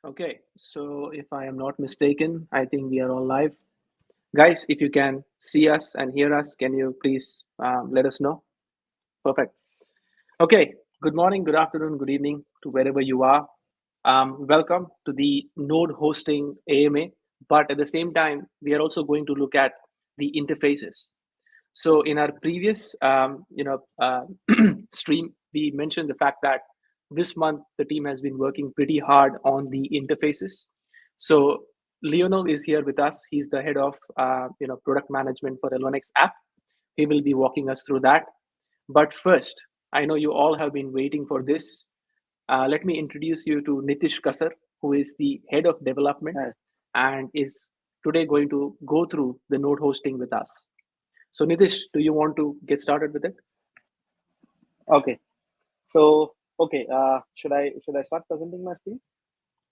Okay, so if I am not mistaken, I think we are all live. Guys, if you can see us and hear us, can you please let us know? Perfect. Okay, good morning, good afternoon, good evening to wherever you are. Welcome to the Node Hosting AMA, but at the same time, we are also going to look at the interfaces. So in our previous, stream, we mentioned the fact that this month the team has been working pretty hard on the interfaces. So Lionel is here with us. He's the head of product management for L1X app. He will be walking us through that. But first, I know you all have been waiting for this. Let me introduce you to Nitish Kasar, who is the head of development and is today going to go through the node hosting with us. So Nitish, do you want to get started with it? Okay. So should I start presenting my screen?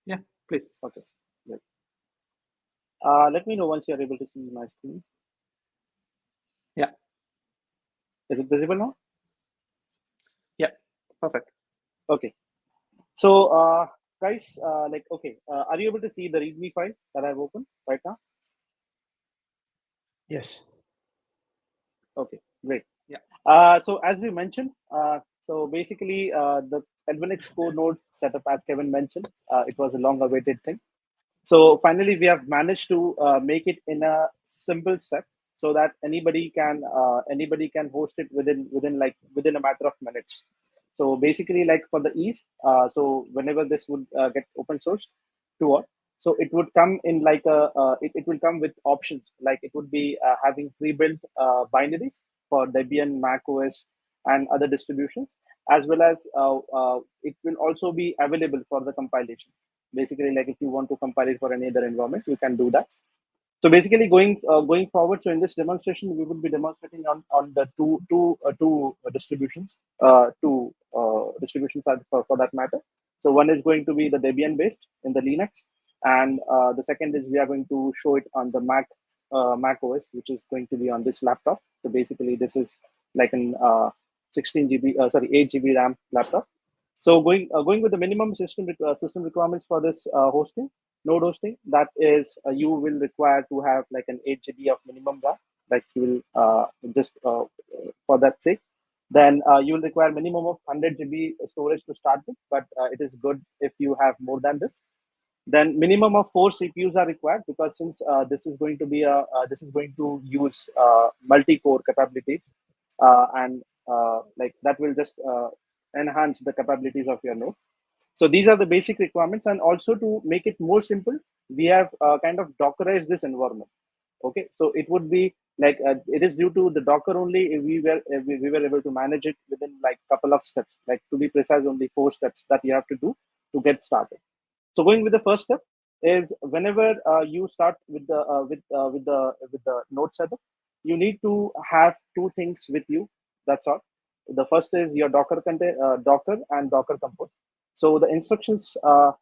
Yeah, please. Okay. Great. Let me know once you are able to see my screen. Yeah. Is it visible now? Yeah. Perfect. Okay. So guys, are you able to see the README file that I've opened right now? Yes. Okay. Great. Yeah. So as we mentioned, so basically the L1X core node setup, as Kevin mentioned, it was a long-awaited thing. So finally, we have managed to make it in a simple step so that anybody can host it within a matter of minutes. So basically, like for the ease, so whenever this would get open sourced to all, so it would come in like it will come with options, like it would be having pre-built binaries for Debian, Mac OS, and other distributions, as well as it will also be available for the compilation. Basically, like if you want to compile it for any other environment, you can do that. So basically, going forward, so in this demonstration, we will be demonstrating on the two distributions, distributions for that matter. So one is going to be the Debian based in the Linux, and the second is we are going to show it on the Mac OS, which is going to be on this laptop. So basically, this is like an 8 GB RAM laptop. So going with the minimum system requirements for this hosting, node hosting, that is you will require to have like an 8 GB of minimum RAM, like you will just for that sake. Then you will require minimum of 100 GB storage to start with, but it is good if you have more than this. Then minimum of 4 CPUs are required, because since this is going to be this is going to use multi-core capabilities, and like that will just enhance the capabilities of your node. So these are the basic requirements, and also to make it more simple, we have kind of Dockerized this environment. Okay, so it would be like it is due to the Docker only. We were able to manage it within like couple of steps. Like to be precise, only 4 steps that you have to do to get started. So going with the first step is whenever you start with the node setup, you need to have 2 things with you. That's all. The first is your Docker and Docker Compose. So the instructions are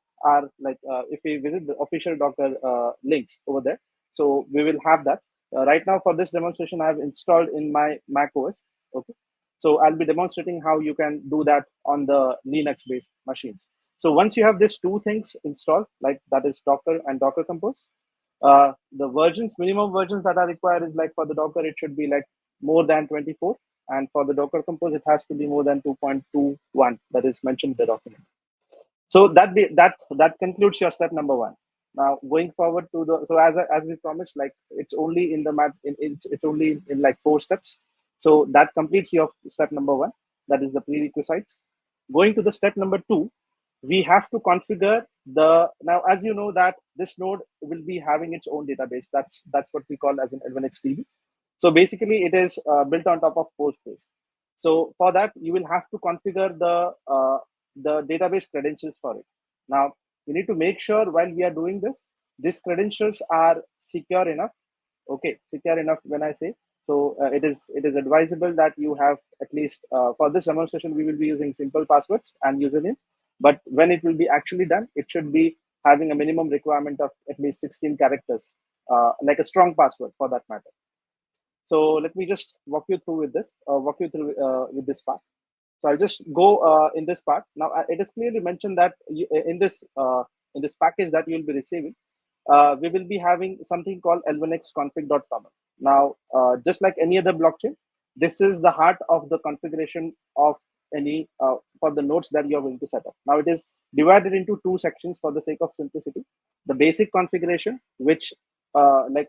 like if we visit the official Docker links over there, so we will have that. Right now for this demonstration, I have installed in my Mac OS. Okay, so I'll be demonstrating how you can do that on the Linux based machines. So once you have these 2 things installed, like that is Docker and Docker Compose, the minimum versions that are required is like for the Docker, it should be like more than 24. And for the Docker Compose, it has to be more than 2.21 that is mentioned in the document. So that concludes your step number 1. Now going forward to the, so as we promised, like it's only in the map, it's only in like 4 steps. So that completes your step number 1. That is the prerequisites. Going to the step number 2, we have to configure now as you know that this node will be having its own database. That's what we call as an L1X DB. So basically it is built on top of Postgres. So for that, you will have to configure the database credentials for it. Now you need to make sure while we are doing this, these credentials are secure enough. Okay, secure enough when I say, so it is advisable that you have at least for this demonstration, we will be using simple passwords and username. But when it will be actually done, it should be having a minimum requirement of at least 16 characters, like a strong password for that matter. So let me just walk you through with this part. So I'll just go in this part. Now, it is clearly mentioned that in this in this package that you'll be receiving, we will be having something called L1X config.common. Now, just like any other blockchain, this is the heart of the configuration of any for the nodes that you're going to set up. Now, it is divided into two sections for the sake of simplicity. The basic configuration, which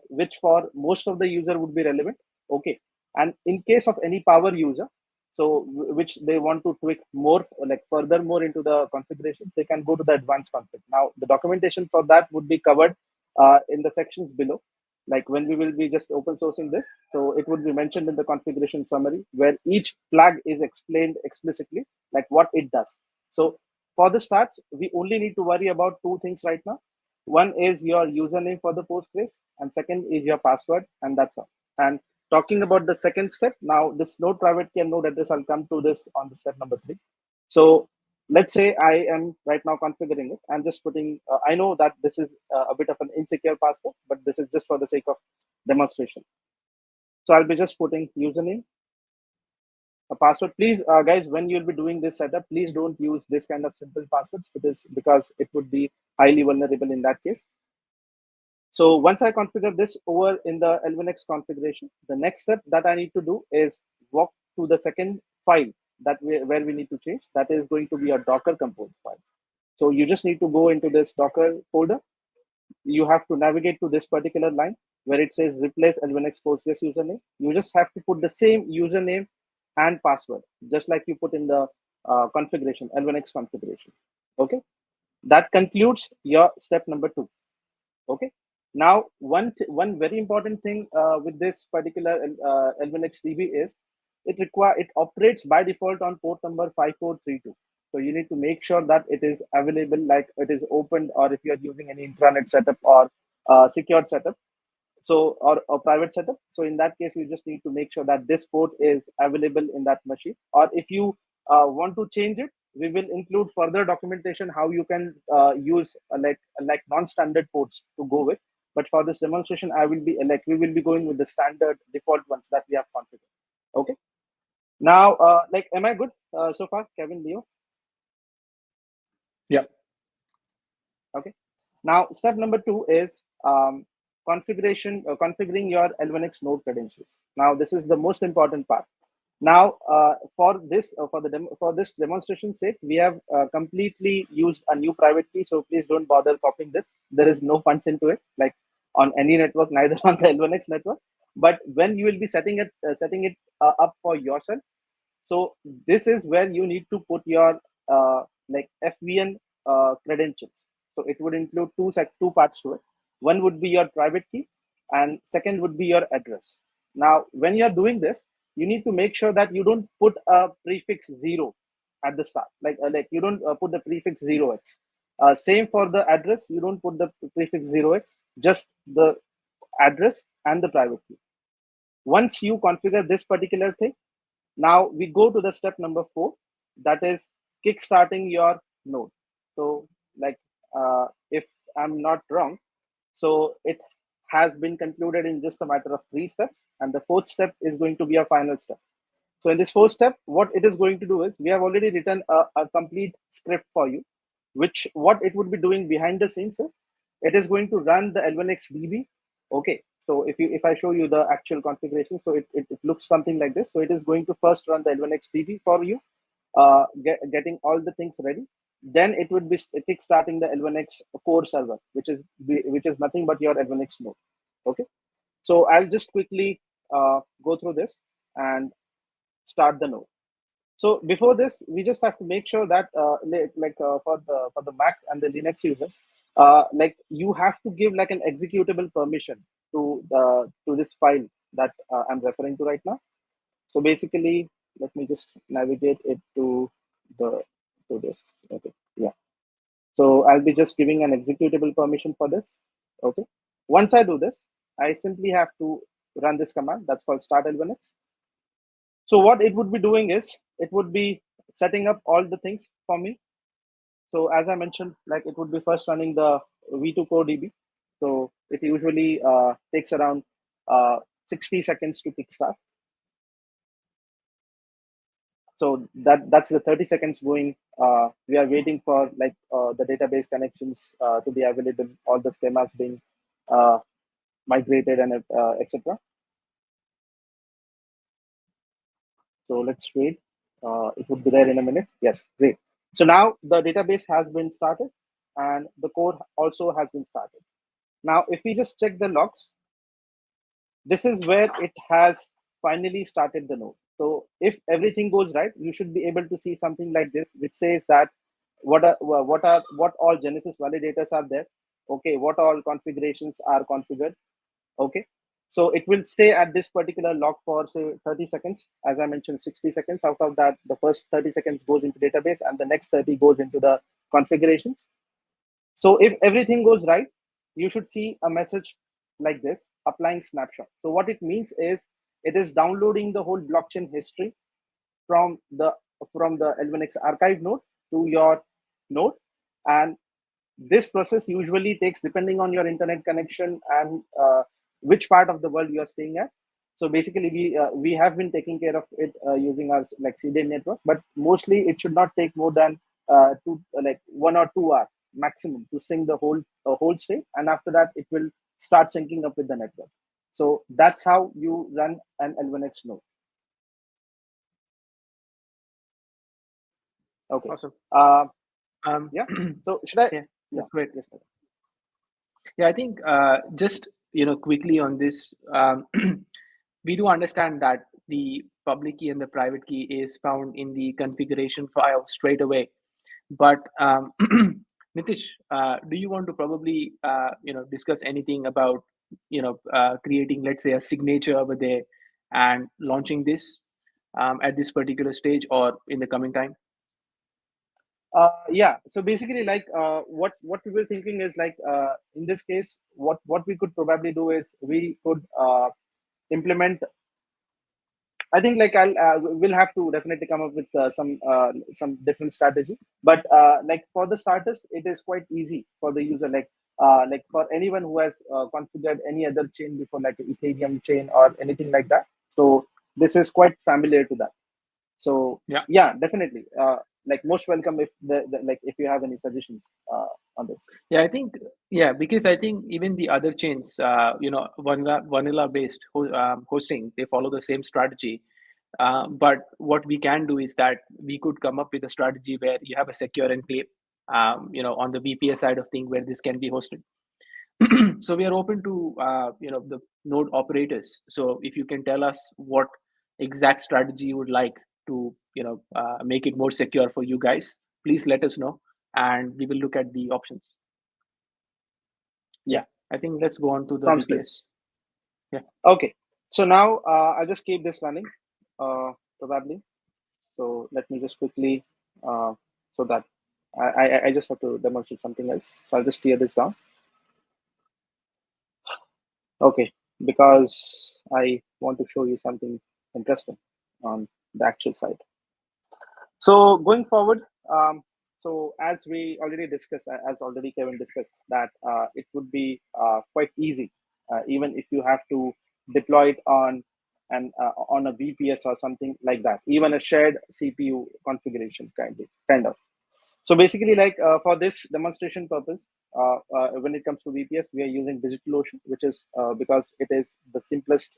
which for most of the user would be relevant. Okay, and in case of any power user, so which they want to tweak more, like furthermore into the configuration, they can go to the advanced config. Now, the documentation for that would be covered in the sections below. Like when we will be just open sourcing this, so it would be mentioned in the configuration summary where each flag is explained explicitly, like what it does. So for the starts, we only need to worry about two things right now. One is your username for the Postgres, and second is your password, and that's all. And talking about the second step, now this node private key and node address, I'll come to this on the step number 3. So let's say I am right now configuring it. I'm just putting, I know that this is a bit of an insecure password, but this is just for the sake of demonstration. So I'll be just putting username, a password. Please, guys, when you'll be doing this setup, please don't use this kind of simple passwords because it would be highly vulnerable in that case. So once I configure this over in the L1X configuration, the next step that I need to do is walk to the second file where we need to change. That is going to be a Docker compose file. So you just need to go into this Docker folder. You have to navigate to this particular line where it says replace L1X Postgres username. You just have to put the same username and password, just like you put in the configuration, L1X configuration. Okay, that concludes your step number 2. Okay. Now, one very important thing with this particular L1X DB is it operates by default on port number 5432. So you need to make sure that it is available, like it is opened, or if you are using any intranet setup or secured setup, so or private setup. So in that case, you just need to make sure that this port is available in that machine. Or if you want to change it, we will include further documentation how you can use like non-standard ports to go with. But for this demonstration, we will be going with the standard default ones that we have configured. Okay. Now, am I good so far, Kevin, Leo? Yeah. Okay. Now, step number 2 is configuring your L1X node credentials. Now, this is the most important part. Now, for this demonstration sake, we have completely used a new private key. So please don't bother copying this. There is no funds into it, like on any network, neither on the L1X network. But when you will be setting it up for yourself, so this is where you need to put your FVN credentials. So it would include two parts to it. One would be your private key, and second would be your address. Now, when you're doing this, you need to make sure that you don't put a prefix 0 at the start. Like you don't put the prefix 0x. Same for the address. You don't put the prefix 0x, just the address and the private key. Once you configure this particular thing, now we go to the step number 4, that is kickstarting your node. So if I'm not wrong, so it has been concluded in just a matter of 3 steps, and the 4th step is going to be a final step. So in this 4th step, what it is going to do is we have already written a complete script for you, which what it would be doing behind the scenes is it is going to run the L1X DB. Okay, so if I show you the actual configuration, so it looks something like this. So it is going to first run the L1X DB for you, getting all the things ready. Then it would be kickstarting the L1X core server, which is nothing but your L1X node. Okay, so I'll just quickly go through this and start the node. So before this, we just have to make sure that for the Mac and the Linux users, you have to give like an executable permission to this file that I'm referring to right now. So basically, let me just navigate it to this. Okay, yeah. So I'll be just giving an executable permission for this. Okay. Once I do this, I simply have to run this command that's called start L1X. So what it would be doing is it would be setting up all the things for me. So as I mentioned, like it would be first running the V2 core DB. So it usually takes around 60 seconds to kickstart. So that's the 30 seconds going. We are waiting for like the database connections to be available, all the schemas being migrated and etc. So let's wait. It would be there in a minute. Yes, great. So now the database has been started and the code also has been started. Now, if we just check the logs, this is where it has finally started the node. So if everything goes right, you should be able to see something like this, which says that what all Genesis validators are there. Okay, what all configurations are configured. Okay, so it will stay at this particular log for say 30 seconds. As I mentioned, 60 seconds. Out of that, the first 30 seconds goes into database and the next 30 goes into the configurations. So if everything goes right, you should see a message like this, applying snapshot. So what it means is it is downloading the whole blockchain history from the L1X archive node to your node. And this process usually takes, depending on your internet connection and which part of the world you are staying at. So basically, we have been taking care of it using our like CDN network, but mostly it should not take more than like 1 or 2 hours maximum to sync the whole state, and after that it will start syncing up with the network. So that's how you run an L1X node. Okay. Awesome. Yeah. So should I? Yeah, that's great. Yes. Yeah, I think just quickly on this, we do understand that the public key and the private key is found in the configuration file straight away. But Nitish, do you want to probably discuss anything about creating, let's say, a signature over there and launching this at this particular stage or in the coming time? Yeah. So basically, like what we were thinking is like in this case, what we could probably do is we could implement. I think like we'll have to definitely come up with some different strategy. But like for the starters, it is quite easy for the user. Like for anyone who has configured any other chain before, like Ethereum chain or anything like that. So this is quite familiar to that. So yeah, definitely. Like most welcome if like if you have any suggestions on this. Yeah, I think because I think even the other chains, vanilla based hosting, they follow the same strategy. But what we can do is that we could come up with a strategy where you have a secure enclave, on the VPS side of thing where this can be hosted. So we are open to the node operators. So if you can tell us what exact strategy you would like to make it more secure for you guys, please let us know, and we will look at the options. Yeah, I think let's go on to the Sounds VPS. Good. Yeah. Okay. So now I'll just keep this running, probably. So let me just quickly, so that I just have to demonstrate something else. So I'll just tear this down. Okay, because I want to show you something interesting on the actual side. So going forward, so as we already discussed, as already Kevin discussed, that it would be quite easy, even if you have to deploy it on on a VPS or something like that, even a shared CPU configuration kind of. So basically, like for this demonstration purpose, when it comes to VPS, we are using DigitalOcean, which is because it is the simplest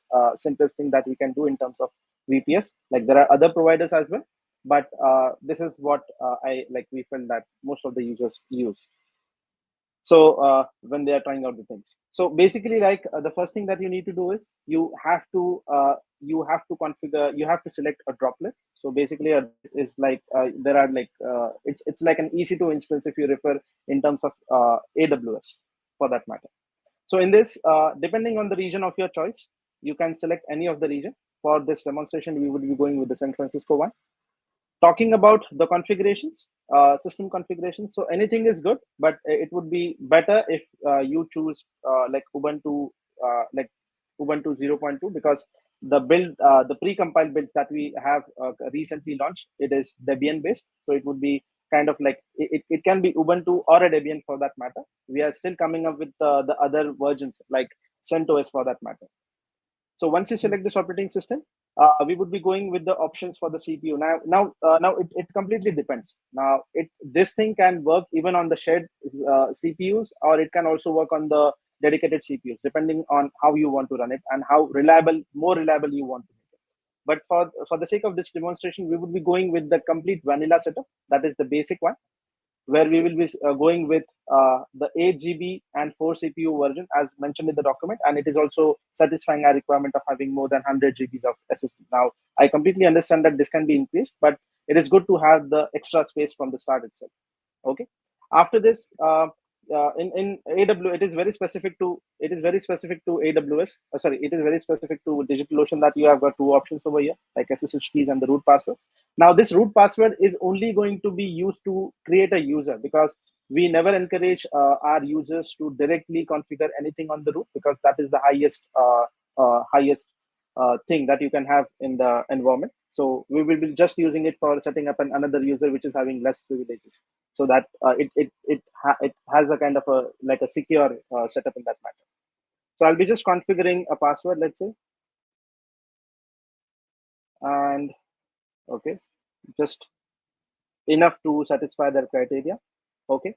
thing that we can do in terms of VPS. Like there are other providers as well, but this is what we felt that most of the users use. So when they are trying out the things. So basically, like the first thing that you need to do is you have to configure, you have to select a droplet. So basically is like there are like it's like an EC2 instance if you refer in terms of AWS for that matter. So in this, depending on the region of your choice, you can select any of the region. For this demonstration, we would be going with the San Francisco one. Talking about the configurations, system configurations, so anything is good, but it would be better if you choose like Ubuntu 0.2, because the build, the pre-compiled builds that we have recently launched, it is Debian based. So it would be kind of like, it can be Ubuntu or a Debian for that matter. We are still coming up with the other versions like CentOS for that matter. So once you select this operating system, we would be going with the options for the CPU. Now it completely depends. Now this thing can work even on the shared CPUs, or it can also work on the dedicated CPUs, depending on how you want to run it and how more reliable you want to make it. But for the sake of this demonstration, we would be going with the complete vanilla setup. That is the basic one, where we will be going with the 8 GB and 4 CPU version as mentioned in the document, and it is also satisfying our requirement of having more than 100 GBs of SSD. Now, I completely understand that this can be increased, but it is good to have the extra space from the start itself. Okay. After this, in AWS, it is very specific to AWS. Sorry, it is very specific to DigitalOcean that you have got two options over here, like SSH keys and the root password. Now, this root password is only going to be used to create a user, because we never encourage our users to directly configure anything on the root, because that is the highest thing that you can have in the environment. So we will be just using it for setting up another user which is having less privileges, so that it has a kind of a secure setup in that matter. So I'll be just configuring a password, let's say, and okay, just enough to satisfy their criteria. Okay,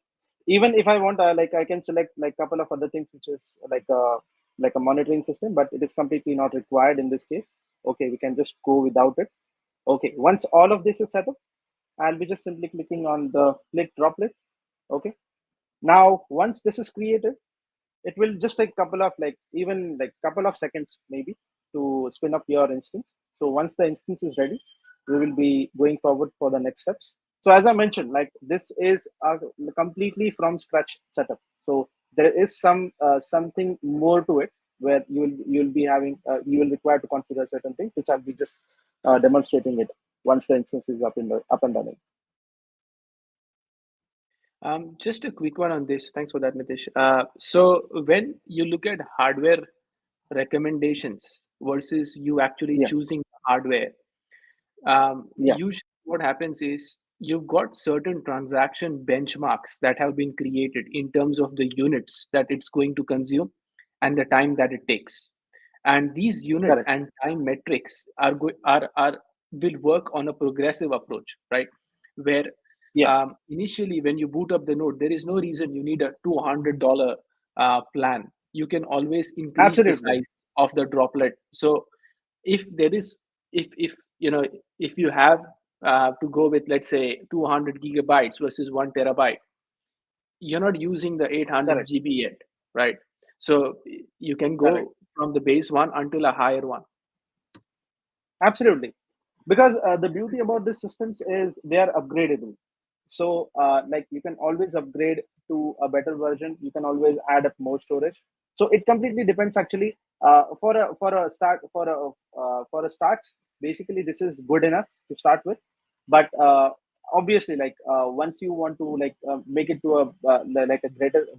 even if I want, I can select like a couple of other things, which is like a monitoring system, but it is completely not required in this case. Okay, we can just go without it. Okay, once all of this is set up, I'll be just simply clicking on the click droplet. Okay, now once this is created, it will just take couple of seconds maybe to spin up your instance. So once the instance is ready, we will be going forward for the next steps. So as I mentioned, like this is a completely from scratch setup. So there is something more to it, where you will require to configure certain things, which I'll be just demonstrating it once the instance is up and running. Just a quick one on this. Thanks for that, Nitish. So when you look at hardware recommendations versus you actually choosing hardware, usually what happens is you've got certain transaction benchmarks that have been created in terms of the units that it's going to consume and the time that it takes. And these unit Correct. and time metrics will work on a progressive approach, right? Where initially when you boot up the node, there is no reason you need a $200 plan. You can always increase the size of the droplet. So if there is, if you have to go with, let's say, 200 gigabytes versus 1 terabyte, you're not using the 800 GB yet, right? So you can go from the base one until a higher one. Absolutely, because the beauty about these systems is they are upgradable. So like you can always upgrade to a better version. You can always add up more storage. So it completely depends actually. For a starts, basically this is good enough to start with. But obviously, like once you want to make it to a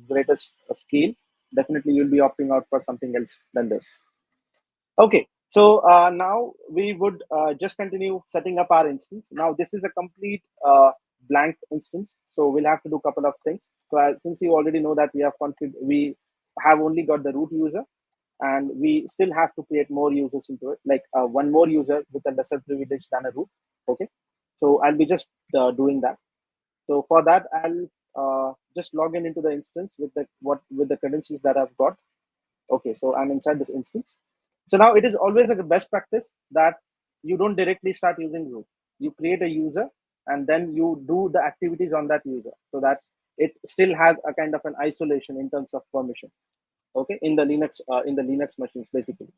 greater scale, definitely you'll be opting out for something else than this. Okay, so now we would just continue setting up our instance. Now this is a complete blank instance, so we'll have to do a couple of things. So since you already know that we have only got the root user, and we still have to create more users into it, like one more user with a lesser privilege than a root. Okay, so I'll be just doing that. So for that, I'll just log into the instance with the credentials that I've got. Okay, so I'm inside this instance. So now it is always a best practice that you don't directly start using root. You create a user and then you do the activities on that user, so that it still has a kind of an isolation in terms of permission. Okay, in the Linux machines basically.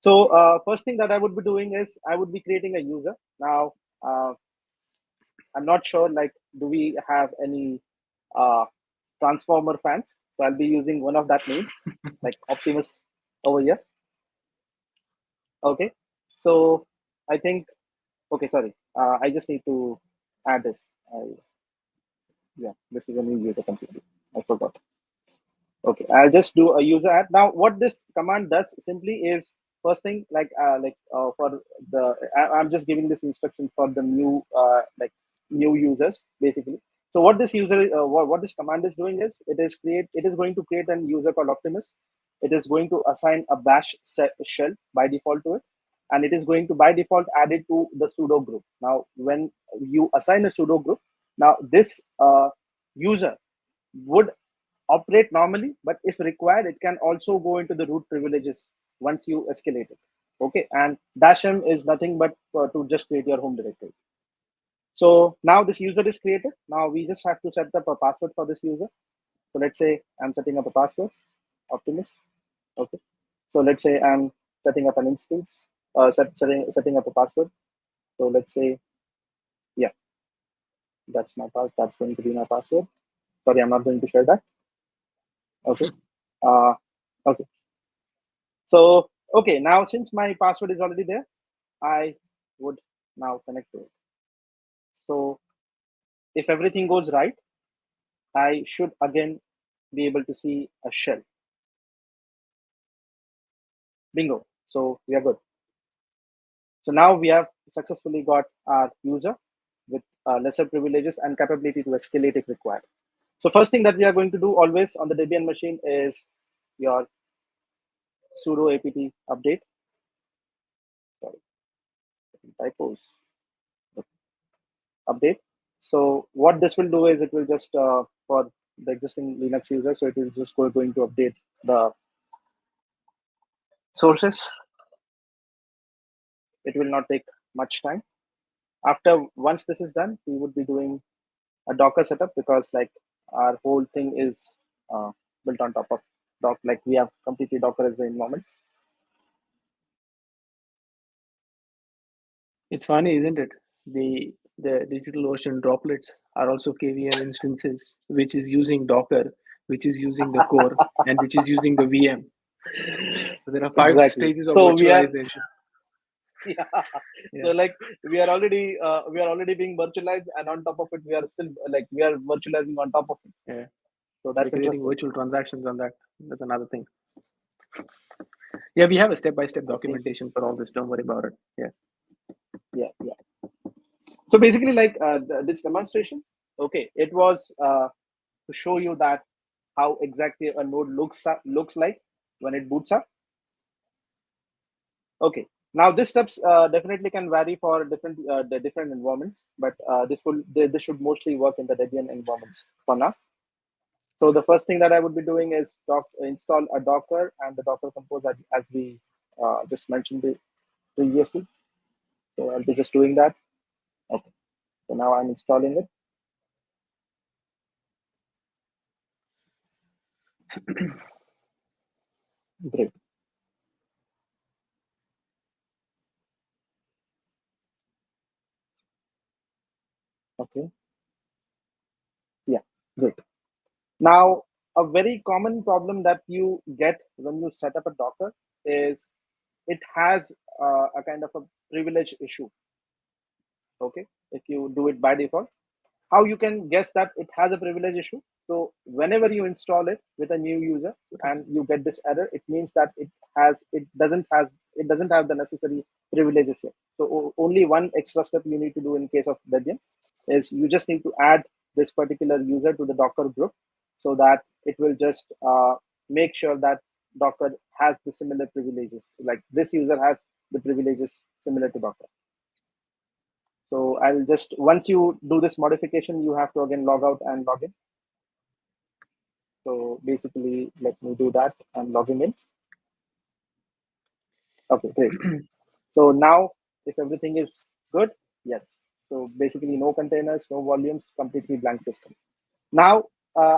So first thing that I would be doing is I would be creating a user. Now I'm not sure, like, do we have any Transformer fans? So I'll be using one of that names, like Optimus over here. Okay, so I think, okay, sorry, I just need to add this. Yeah, this is a new user completely. I forgot. Okay, I'll just do a user add. Now, what this command does simply is, first thing, for I'm just giving this instruction for the new new users basically. So what this user what this command is doing is it is going to create a user called Optimus. it is going to assign a bash shell by default to it, and it is going to by default add it to the sudo group. Now, when you assign a sudo group, now this user would operate normally, but if required, it can also go into the root privileges once you escalate it. Okay, and -m is nothing but to just create your home directory. So now this user is created. Now we just have to set up a password for this user. So let's say I'm setting up a password, Optimus. Okay. So let's say I'm setting up an instance, setting up a password. So let's say, yeah, that's my pass. That's going to be my password. Sorry, I'm not going to share that. Okay. Okay. So, okay, now since my password is already there, I would now connect to it. So if everything goes right, I should again be able to see a shell. Bingo. So we are good. So now we have successfully got our user with lesser privileges and capability to escalate if required. So first thing that we are going to do always on the Debian machine is your sudo apt update. Sorry, typos. Update. So what this will do is it will just for the existing Linux user, so it is just going to update the sources. It will not take much time. After once this is done, we would be doing a Docker setup, because like our whole thing is built on top of Docker. Like we have completely Docker as the environment. It's funny, isn't it? The DigitalOcean droplets are also KVM instances, which is using Docker, which is using the core, and which is using the VM. So there are 5 stages of virtualization. Yeah. So like we are already being virtualized, and on top of it, we are still like we are virtualizing on top of it. Yeah. So that's creating virtual transactions on that. That's another thing. Yeah, we have a step-by-step documentation for all this. Don't worry about it. Yeah. Yeah. So basically, like this demonstration, okay, it was to show you that how exactly a node looks like when it boots up. Okay. Now, these steps definitely can vary for the different environments, but this should mostly work in the Debian environments for now. So the first thing that I would be doing is install a Docker and the Docker Compose as we just mentioned previously. So I'll be just doing that. Okay. So now I'm installing it. Great. Okay. Yeah, great. Now, a very common problem that you get when you set up a Docker is it has a kind of a privilege issue. Okay, if you do it by default, how you can guess that it has a privilege issue? So whenever you install it with a new user and you get this error, it means that it doesn't have the necessary privileges here. So only one extra step you need to do in case of Debian is you just need to add this particular user to the Docker group, so that it will just make sure that Docker has the similar privileges. Like this user has the privileges similar to Docker. So I'll just, once you do this modification, you have to again log out and log in. So basically, let me do that. I'm logging in. Okay, great. So now, if everything is good, yes. So basically, no containers, no volumes, completely blank system. Now,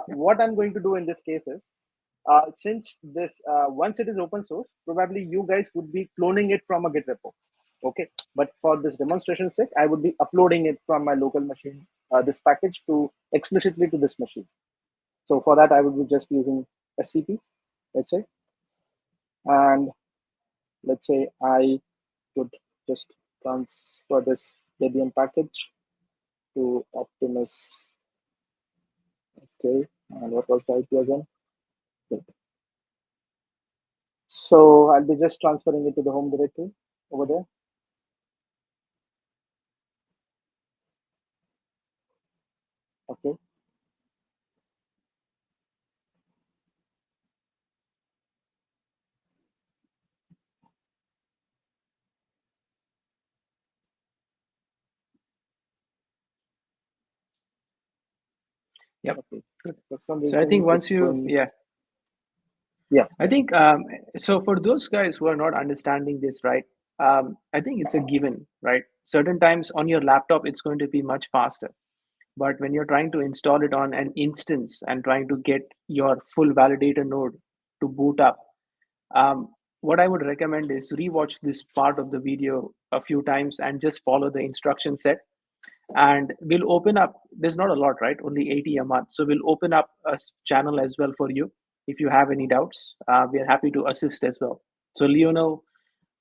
what I'm going to do in this case is, since this, once it is open source, probably you guys would be cloning it from a Git repo. Okay, but for this demonstration sake, I would be uploading it from my local machine, this package to explicitly to this machine. So for that, I would be just using SCP, let's say, and let's say I would just transfer this Debian package to Optimus. Okay, and what was the IP again? Good. So I'll be just transferring it to the home directory over there. Okay. Yep. Okay. Good. For some So I think reason, once it's you, going. yeah, Yeah. I think so for those guys who are not understanding this, right? I think it's a given, right? Certain times on your laptop, it's going to be much faster. But when you're trying to install it on an instance and trying to get your full validator node to boot up, um, what I would recommend is rewatch this part of the video a few times and just follow the instruction set. And we'll open up, there's not a lot, right? Only 80 a month. So we'll open up a channel as well for you. If you have any doubts, we are happy to assist as well. So Leonel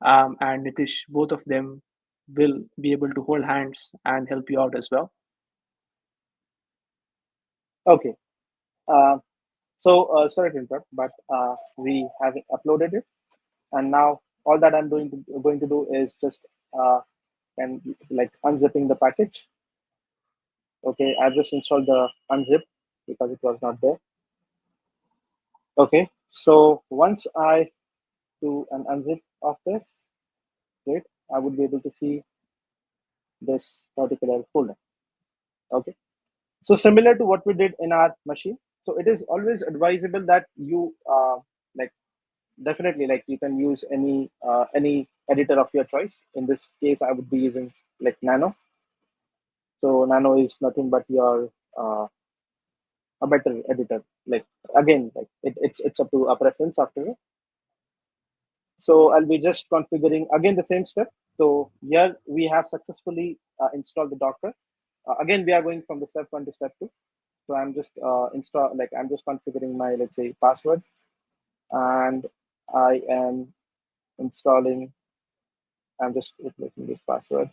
and Nitish, both of them will be able to hold hands and help you out as well. Okay. Uh, sorry to interrupt, but we have uploaded it, and now all that I'm going to do is just and like unzipping the package. Okay, I've just installed the unzip because it was not there. Okay, so once I do an unzip of this, great, I would be able to see this particular folder. Okay, so similar to what we did in our machine. So it is always advisable that you like definitely like you can use any editor of your choice. In this case, I would be using like Nano. So Nano is nothing but your a better editor. Like again, like it's up to a preference after. So I'll be just configuring again the same step. So here we have successfully installed the Docker. Again, we are going from the step 1 to step 2. So I'm just I'm just configuring my, let's say, password, and I am installing. I'm just replacing this password.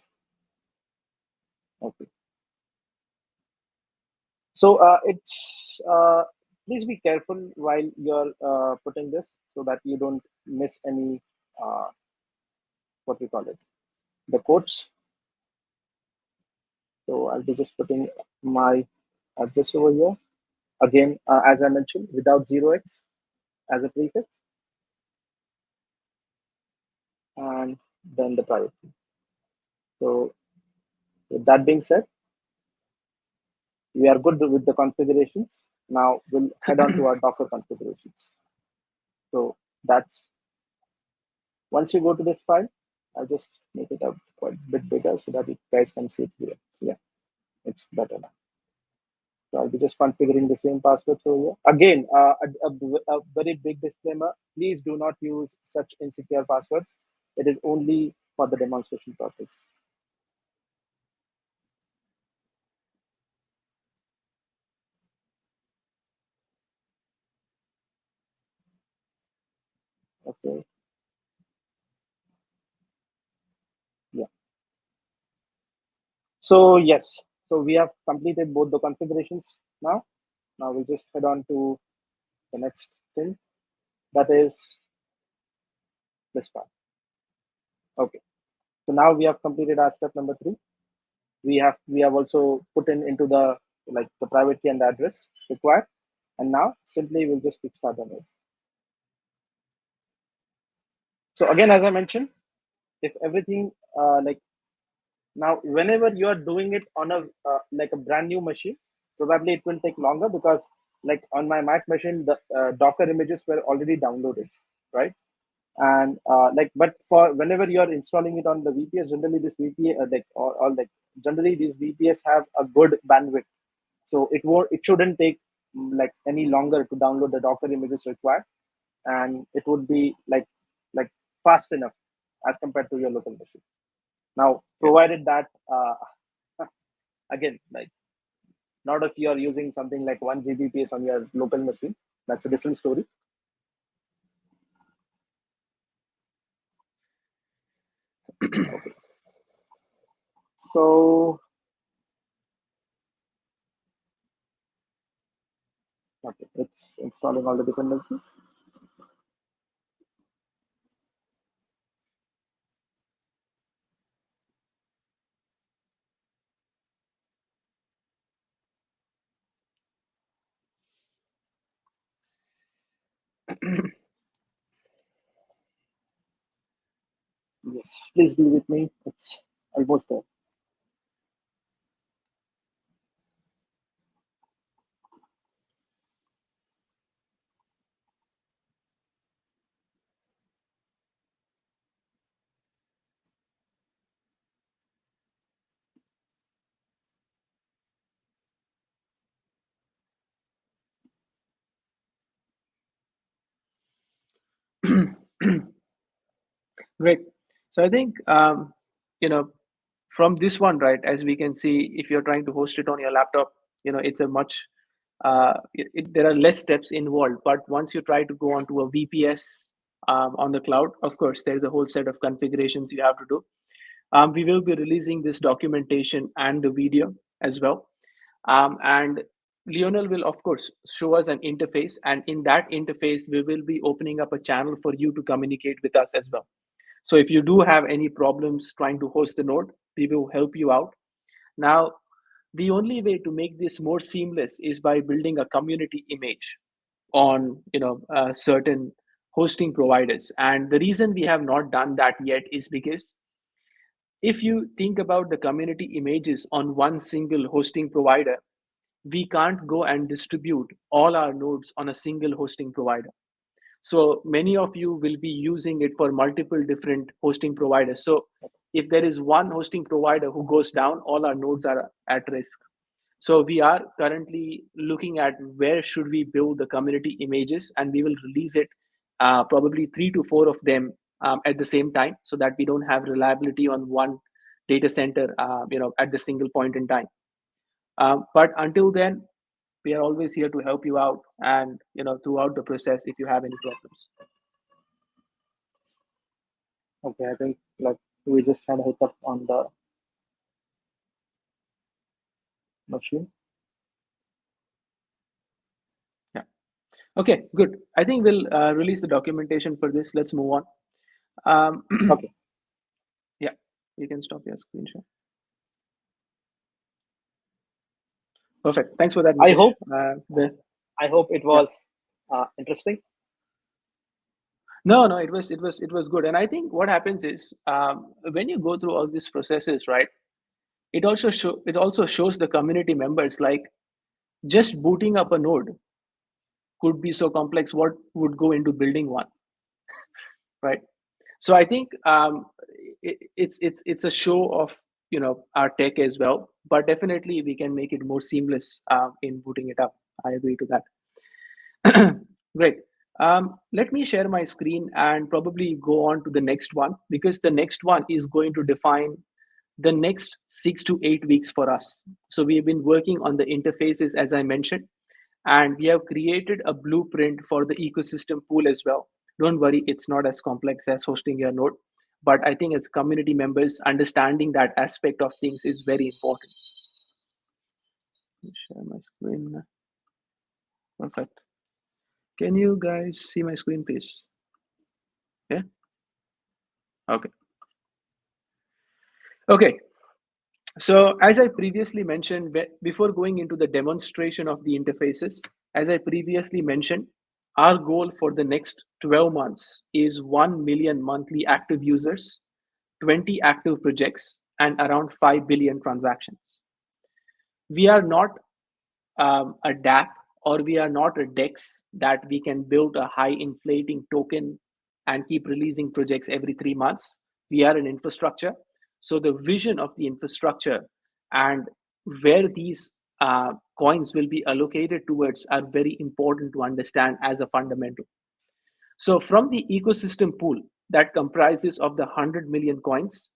Okay. So it's please be careful while you're putting this so that you don't miss any uh, what we call it, the quotes. So I'll be just putting my address over here. Again, as I mentioned, without 0x as a prefix, and then the private key. So with that being said, we are good with the configurations. Now we'll head on to our Docker configurations. So that's once you go to this file, I'll just make it a quite a bit bigger so that you guys can see it here. Yeah, it's better now. So I'll be just configuring the same passwords over here. Again, a very big disclaimer, please do not use such insecure passwords. It is only for the demonstration purpose. Okay. Yeah. So yes, so we have completed both the configurations now. Now we'll just head on to the next thing. That is this part. Okay. So now we have completed our step number 3. We have also put into the like the private key and the address required, and now simply we'll just kickstart the node. So again, as I mentioned, if everything like now whenever you are doing it on a like a brand new machine, probably it will take longer because like on my Mac machine the Docker images were already downloaded, right? And like but for whenever you are installing it on the VPS, generally this VPS like or like generally these VPS have a good bandwidth, so it shouldn't take like any longer to download the Docker images required, and it would be like fast enough as compared to your local machine. Now provided that again, like not if you are using something like 1 Gbps on your local machine, that's a different story. Okay. So okay, it's installing all the dependencies. Yes, please be with me. It's almost there. Great. So I think from this one, right, as we can see, if you're trying to host it on your laptop, it's a much there are less steps involved. But once you try to go onto a VPS on the cloud, of course, there's a whole set of configurations you have to do. We will be releasing this documentation and the video as well. And Lionel will, of course, show us an interface. And in that interface, we will be opening up a channel for you to communicate with us as well. So if you do have any problems trying to host a node, we will help you out. Now, the only way to make this more seamless is by building a community image on certain hosting providers. And the reason we have not done that yet is because if you think about the community images on one single hosting provider, we can't go and distribute all our nodes on a single hosting provider. So many of you will be using it for multiple different hosting providers. So if there is one hosting provider who goes down, all our nodes are at risk. So we are currently looking at where should we build the community images, and we will release it probably 3 to 4 of them at the same time, so that we don't have reliability on one data center at the single point in time. But until then, we are always here to help you out, and throughout the process if you have any problems. Okay, I think we just had a hiccup on the machine. Yeah. Okay, good. I think we'll release the documentation for this. Let's move on. Okay. Yeah, you can stop your screen share. Perfect. Thanks for that, Nitesh. I hope it was interesting. No, it was good. And I think what happens is when you go through all these processes, right? It also shows the community members, like, just booting up a node could be so complex. What would go into building one, right? So I think it's a show of our tech as well, but definitely we can make it more seamless in booting it up. I agree to that. Great. Let me share my screen and probably go on to the next one, because the next one is going to define the next 6 to 8 weeks for us. So we've been working on the interfaces, as I mentioned, and we have created a blueprint for the ecosystem pool as well. Don't worry, it's not as complex as hosting your node, but I think as community members, understanding that aspect of things is very important. Let me share my screen. Perfect. Can you guys see my screen, please? Yeah. Okay. Okay. So as I previously mentioned, before going into the demonstration of the interfaces, as I previously mentioned, our goal for the next 12 months is 1 million monthly active users, 20 active projects, and around 5 billion transactions. We are not a DApp, or we are not a DEX that we can build a high inflating token and keep releasing projects every 3 months. We are an infrastructure. So the vision of the infrastructure and where these coins will be allocated towards are very important to understand as a fundamental. So from the ecosystem pool that comprises of the 100 million coins,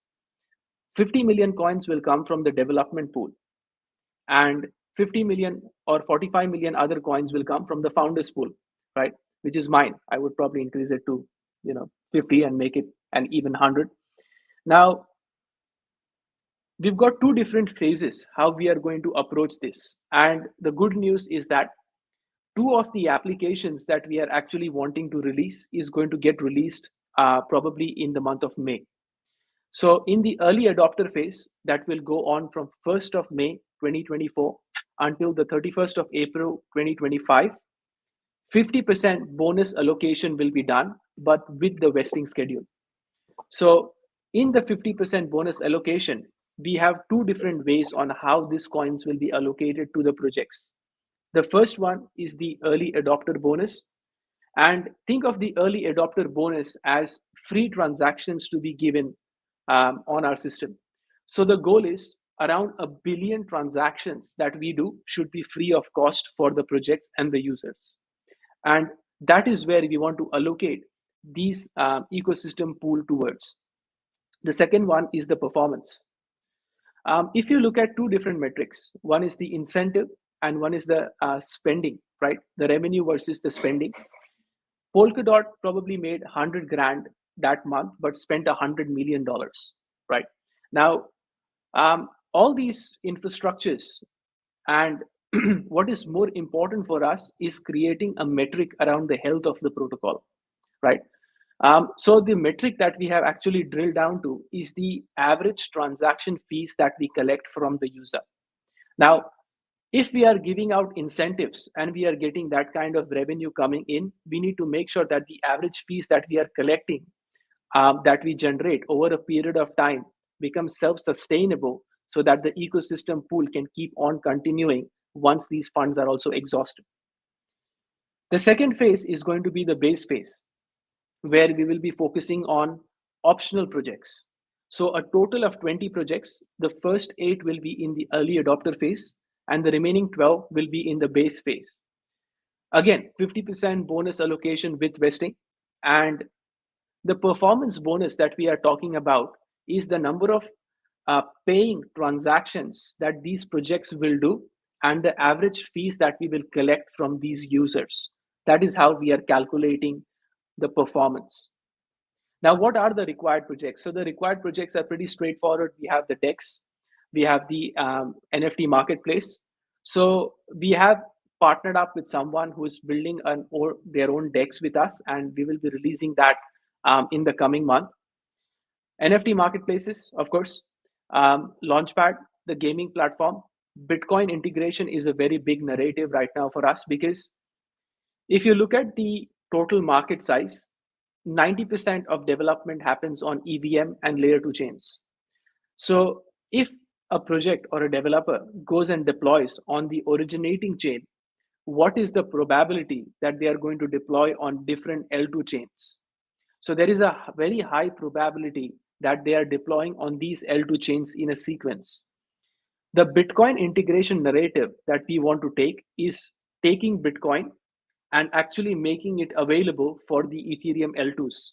50 million coins will come from the development pool, and 50 million or 45 million other coins will come from the founders pool, right? Which is mine. I would probably increase it to 50 and make it an even 100. Now, we've got two different phases how we are going to approach this. And the good news is that two of the applications that we are actually wanting to release is going to get released probably in the month of May. So in the early adopter phase, that will go on from 1st of May 2024 until the 31st of April 2025, 50% bonus allocation will be done, but with the vesting schedule. So in the 50% bonus allocation, we have two different ways on how these coins will be allocated to the projects. The first one is the early adopter bonus. And think of the early adopter bonus as free transactions to be given on our system. So the goal is around 1 billion transactions that we do should be free of cost for the projects and the users. And that is where we want to allocate these ecosystem pool towards. The second one is the performance. If you look at two different metrics, one is the incentive and one is the spending, right? The revenue versus the spending. Polkadot probably made 100 grand that month, but spent $100 million, right? Now, all these infrastructures, and what is more important for us is creating a metric around the health of the protocol, right? So the metric that we have actually drilled down to is the average transaction fees that we collect from the user. Now, if we are giving out incentives and we are getting that kind of revenue coming in, we need to make sure that the average fees that we are collecting, that we generate over a period of time, becomes self-sustainable so that the ecosystem pool can keep on continuing once these funds are also exhausted. The second phase is going to be the base phase, where we will be focusing on optional projects. So a total of 20 projects, the first 8 will be in the early adopter phase, and the remaining 12 will be in the base phase. Again, 50% bonus allocation with vesting, and the performance bonus that we are talking about is the number of paying transactions that these projects will do and the average fees that we will collect from these users. That is how we are calculating the performance. Now, what are the required projects? So the required projects are pretty straightforward. We have the DEX, we have the NFT marketplace. So we have partnered up with someone who is building their own DEX with us, and we will be releasing that in the coming month. NFT marketplaces, of course, Launchpad, the gaming platform. Bitcoin integration is a very big narrative right now for us, because if you look at the total market size, 90% of development happens on EVM and layer 2 chains. So if a project or a developer goes and deploys on the originating chain, what is the probability that they are going to deploy on different L2 chains? So there is a very high probability that they are deploying on these L2 chains in a sequence. The Bitcoin integration narrative that we want to take is taking Bitcoin and actually making it available for the Ethereum L2s.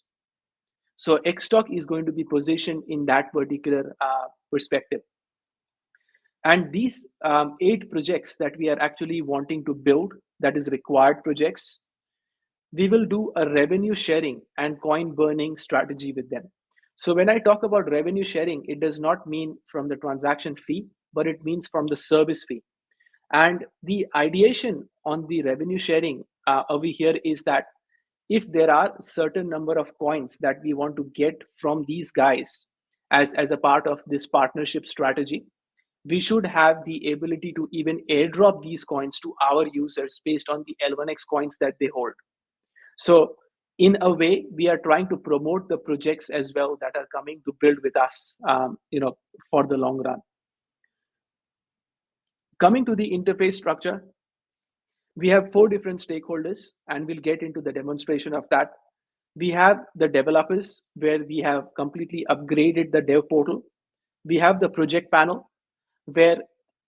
So Xtalk is going to be positioned in that particular perspective. And these 8 projects that we are actually wanting to build, that is required projects, we will do a revenue sharing and coin burning strategy with them. So when I talk about revenue sharing, it does not mean from the transaction fee, but it means from the service fee. And the ideation on the revenue sharing over here is that if there are certain number of coins that we want to get from these guys as a part of this partnership strategy, we should have the ability to even airdrop these coins to our users based on the L1X coins that they hold. So in a way, we are trying to promote the projects as well that are coming to build with us, for the long run. Coming to the interface structure, we have 4 different stakeholders, and we'll get into the demonstration of that. We have the developers, where we have completely upgraded the dev portal. We have the project panel, where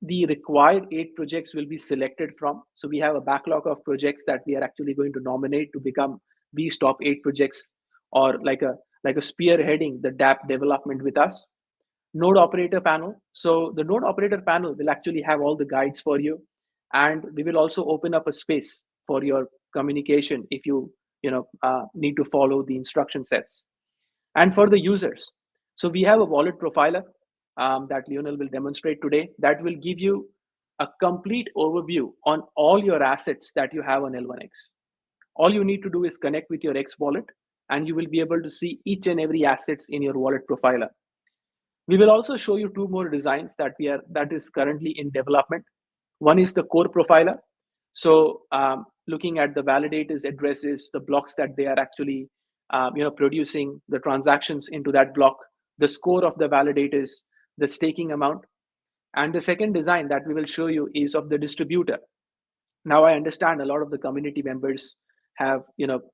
the required 8 projects will be selected from. So we have a backlog of projects that we are actually going to nominate to become these top 8 projects, or like a spearheading the dApp development with us. Node operator panel. So the node operator panel will actually have all the guides for you, and we will also open up a space for your communication if you need to follow the instruction sets. And for the users, so we have a wallet profiler that Lionel will demonstrate today, that will give you a complete overview on all your assets that you have on L1X. All you need to do is connect with your X wallet, and you will be able to see each and every assets in your wallet profiler. We will also show you 2 more designs that is currently in development. One is the core profiler. So looking at the validators' addresses, the blocks that they are actually producing, the transactions into that block, the score of the validators, the staking amount. And the second design that we will show you is of the distributor. Now, I understand a lot of the community members have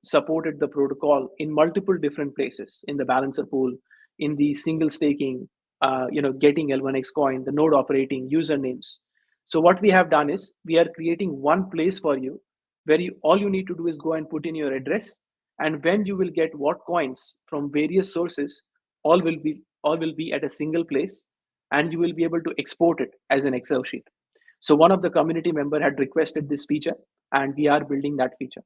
supported the protocol in multiple different places, in the balancer pool, in the single staking, getting L1X coin, the node operating, usernames. So what we have done is we are creating one place for you where all you need to do is go and put in your address, and when you will get what coins from various sources, all will be at a single place, and you will be able to export it as an Excel sheet. So one of the community member had requested this feature, and we are building that feature.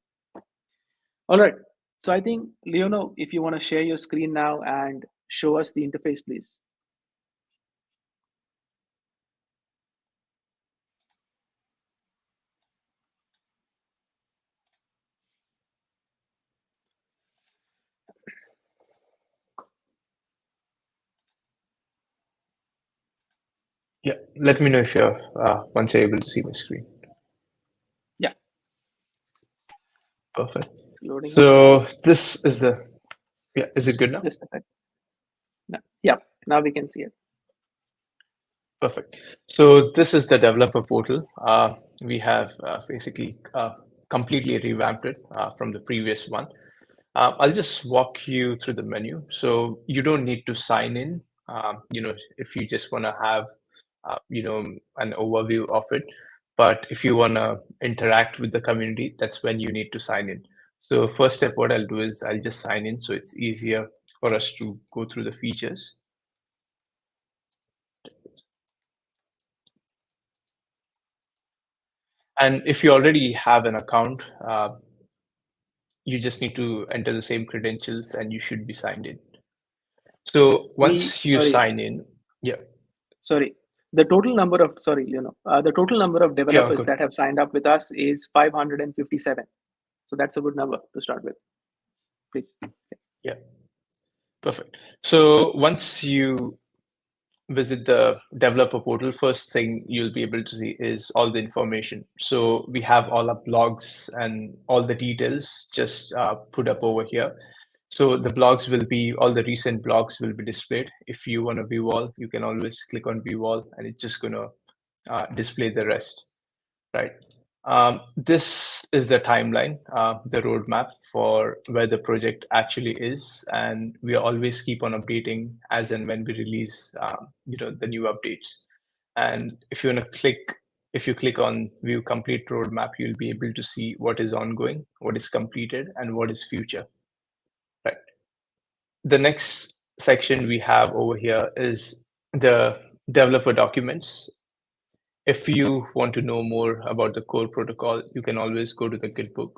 All right. So I think, Leono, if you want to share your screen now and show us the interface, please. Yeah, let me know if you're once you're able to see my screen. Yeah. Perfect. Loading so this is the, yeah, is it good now? just a second. No. Yeah, now we can see it. Perfect. So this is the developer portal. We have basically completely revamped it from the previous one. I'll just walk you through the menu. So you don't need to sign in, if you just want to have, an overview of it. But if you want to interact with the community, that's when you need to sign in. So first step, what I'll do is I'll just sign in so it's easier for us to go through the features. And if you already have an account, you just need to enter the same credentials and you should be signed in. So once you sign in, yeah. Sorry, the total number of the total number of developers that have signed up with us is 557. So that's a good number to start with. Please. Yeah. Perfect. So once you visit the developer portal, first thing you'll be able to see is all the information. So we have all our blogs and all the details just put up over here. So the blogs will be, all the recent blogs will be displayed. If you want to view all, you can always click on view all and it's just going to display the rest, right? This is the timeline, the roadmap for where the project actually is, and we always keep on updating as and when we release, the new updates. And if you want to if you click on View Complete Roadmap, you'll be able to see what is ongoing, what is completed, and what is future. Right. The next section we have over here is the developer documents. If you want to know more about the core protocol, you can always go to the Gitbook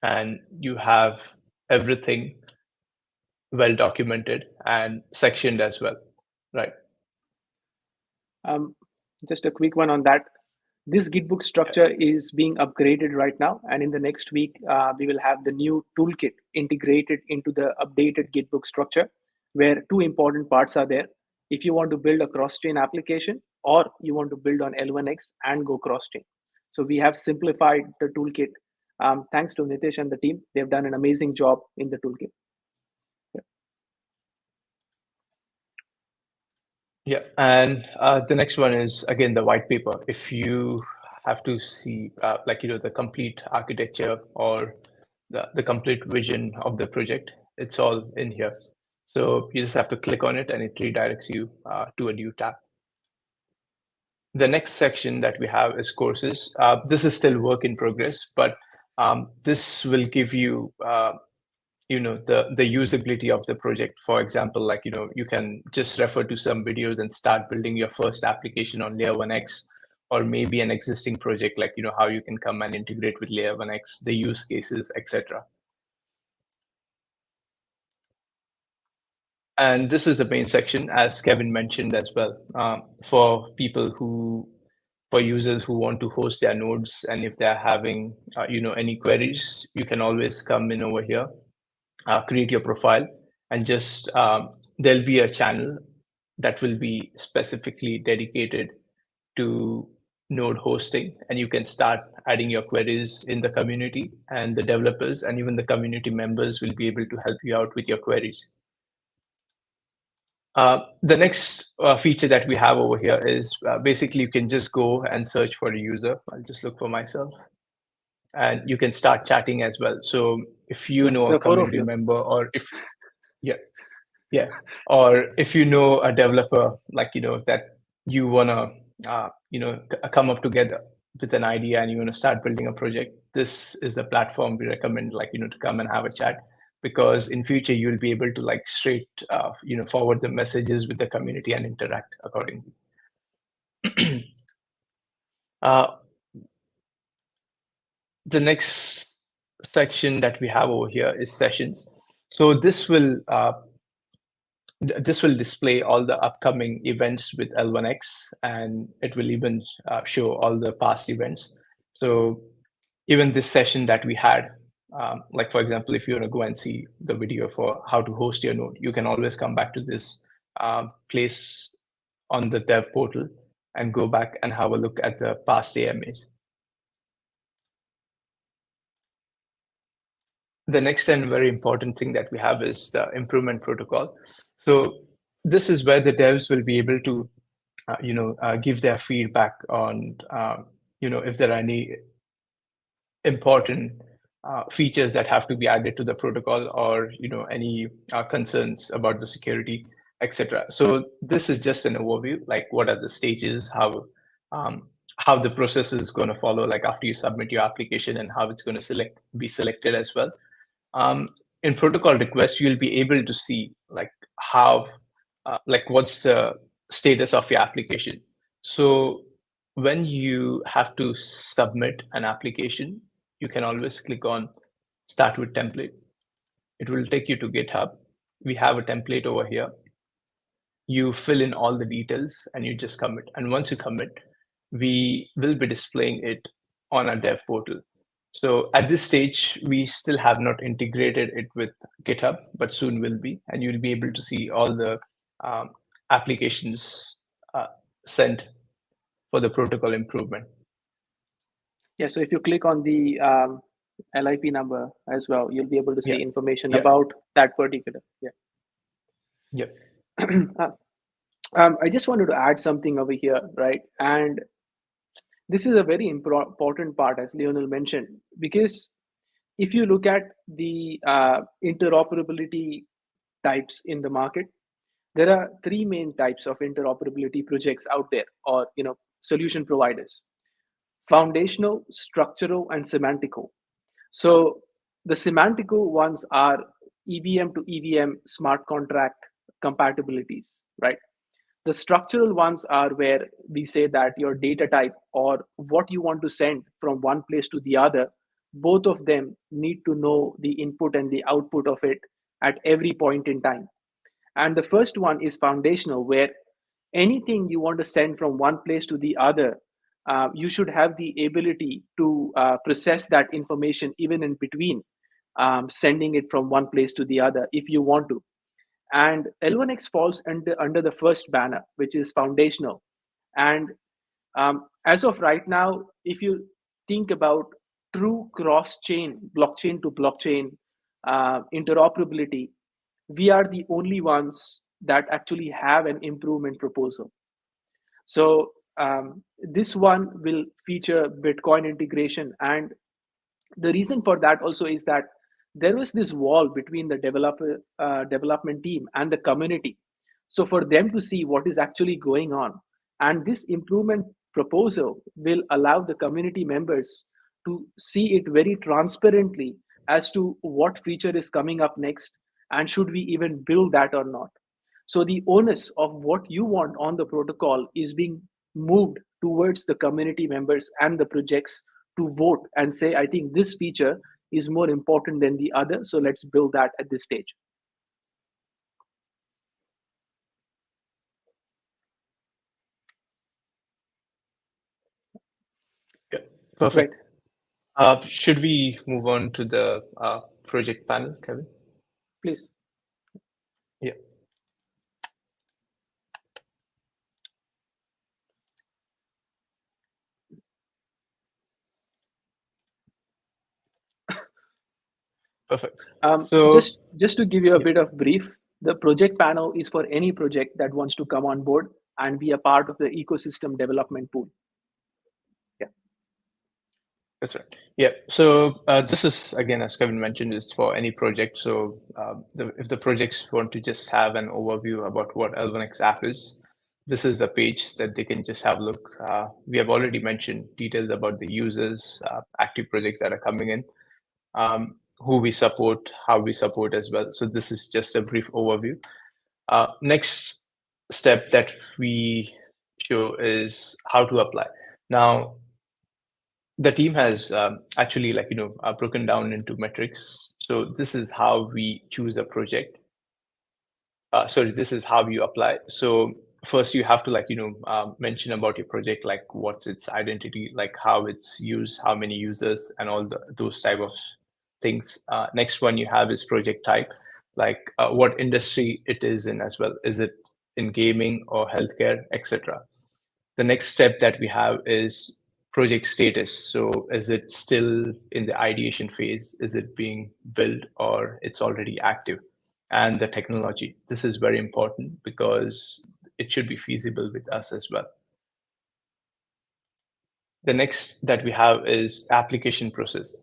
and you have everything well documented and sectioned as well, right? Just a quick one on that. This Gitbook structure is being upgraded right now, and in the next week, we will have the new toolkit integrated into the updated Gitbook structure, where two important parts are there. If you want to build a cross-chain application, or you want to build on L1X and go cross-chain. So we have simplified the toolkit. Thanks to Nitish and the team. They've done an amazing job in the toolkit. Yeah, and the next one is, again, the white paper. If you have to see, the complete architecture or the complete vision of the project, it's all in here. So you just have to click on it and it redirects you to a new tab. The next section that we have is courses. This is still work in progress, but this will give you the usability of the project. For example, you can just refer to some videos and start building your first application on layer 1x, or maybe an existing project, how you can come and integrate with layer 1x, the use cases, etc. And this is the main section, as Kevin mentioned as well, for users who want to host their nodes, and if they're having any queries, you can always come in over here, create your profile, and just there'll be a channel that will be specifically dedicated to node hosting, and you can start adding your queries in the community, and the developers and even the community members will be able to help you out with your queries. The next feature that we have over here is basically you can just go and search for a user. I'll just look for myself. And you can start chatting as well. So if you know a community member, or if, or if you know a developer, that you want to, come up together, with an idea and you want to start building a project, this is the platform we recommend, like, to come and have a chat, because in future you'll be able to like straight, forward the messages with the community and interact accordingly. The next section that we have over here is sessions. So this will display all the upcoming events with L1X, and it will even show all the past events. So even this session that we had, like for example, if you want to go and see the video for how to host your node, you can always come back to this place on the dev portal and go back and have a look at the past AMAs. The next and very important thing that we have is the improvement protocol. So this is where the devs will be able to, give their feedback on, if there are any important features that have to be added to the protocol, or any concerns about the security, etc. So this is just an overview, like what are the stages, how the process is going to follow, like after you submit your application, and how it's going to be selected as well. In protocol request, you'll be able to see like how, what's the status of your application. So when you have to submit an application, you can always click on Start with Template. It will take you to GitHub. We have a template over here. You fill in all the details and you just commit. And once you commit, we will be displaying it on our dev portal. So at this stage, we still have not integrated it with GitHub, but soon will be, and you'll be able to see all the applications sent for the protocol improvement. Yeah, so if you click on the LIP number as well, you'll be able to see information Yeah. about that particular. Yeah. I just wanted to add something over here, right? And this is a very important part, as Lionel mentioned, because if you look at the interoperability types in the market, there are three main types of interoperability projects out there, or solution providers: foundational, structural, and semantical. So the semantical ones are EVM to EVM smart contract compatibilities, right? The structural ones are where we say that your data type or what you want to send from one place to the other, both of them need to know the input and the output of it at every point in time. And the first one is foundational, where anything you want to send from one place to the other, you should have the ability to process that information even in between sending it from one place to the other if you want to. And L1X falls under the first banner, which is foundational. And as of right now, if you think about true cross-chain, blockchain to blockchain interoperability, we are the only ones that actually have an improvement proposal. So this one will feature Bitcoin integration. And the reason for that also is that there was this wall between the development team and the community. So for them to see what is actually going on, and this improvement proposal will allow the community members to see it very transparently as to what feature is coming up next, and should we even build that or not. So the onus of what you want on the protocol is being moved towards the community members and the projects to vote and say, I think this feature is more important than the other, so let's build that at this stage. Yeah, perfect. Right. Should we move on to the project panel, Kevin? Please. Yeah. Perfect. So just to give you a bit of brief, the project panel is for any project that wants to come on board and be a part of the ecosystem development pool. Yeah. That's right. Yeah. So this is, again, as Kevin mentioned, is for any project. So if the projects want to just have an overview about what L1X app is, this is the page that they can just have a look. We have already mentioned details about the users, active projects that are coming in, who we support, how we support as well. So this is just a brief overview. Next step that we show is how to apply. Now, the team has actually broken down into metrics. So this is how we choose a project. Sorry, this is how you apply. So first you have to mention about your project, like what's its identity, like how it's used, how many users, and all those type of things. Next one you have is project type, like what industry it is in as well. Is it in gaming or healthcare, etc. The next step that we have is project status. So is it still in the ideation phase? Is it being built or it's already active? And the technology. This is very important because it should be feasible with us as well. The next that we have is application process.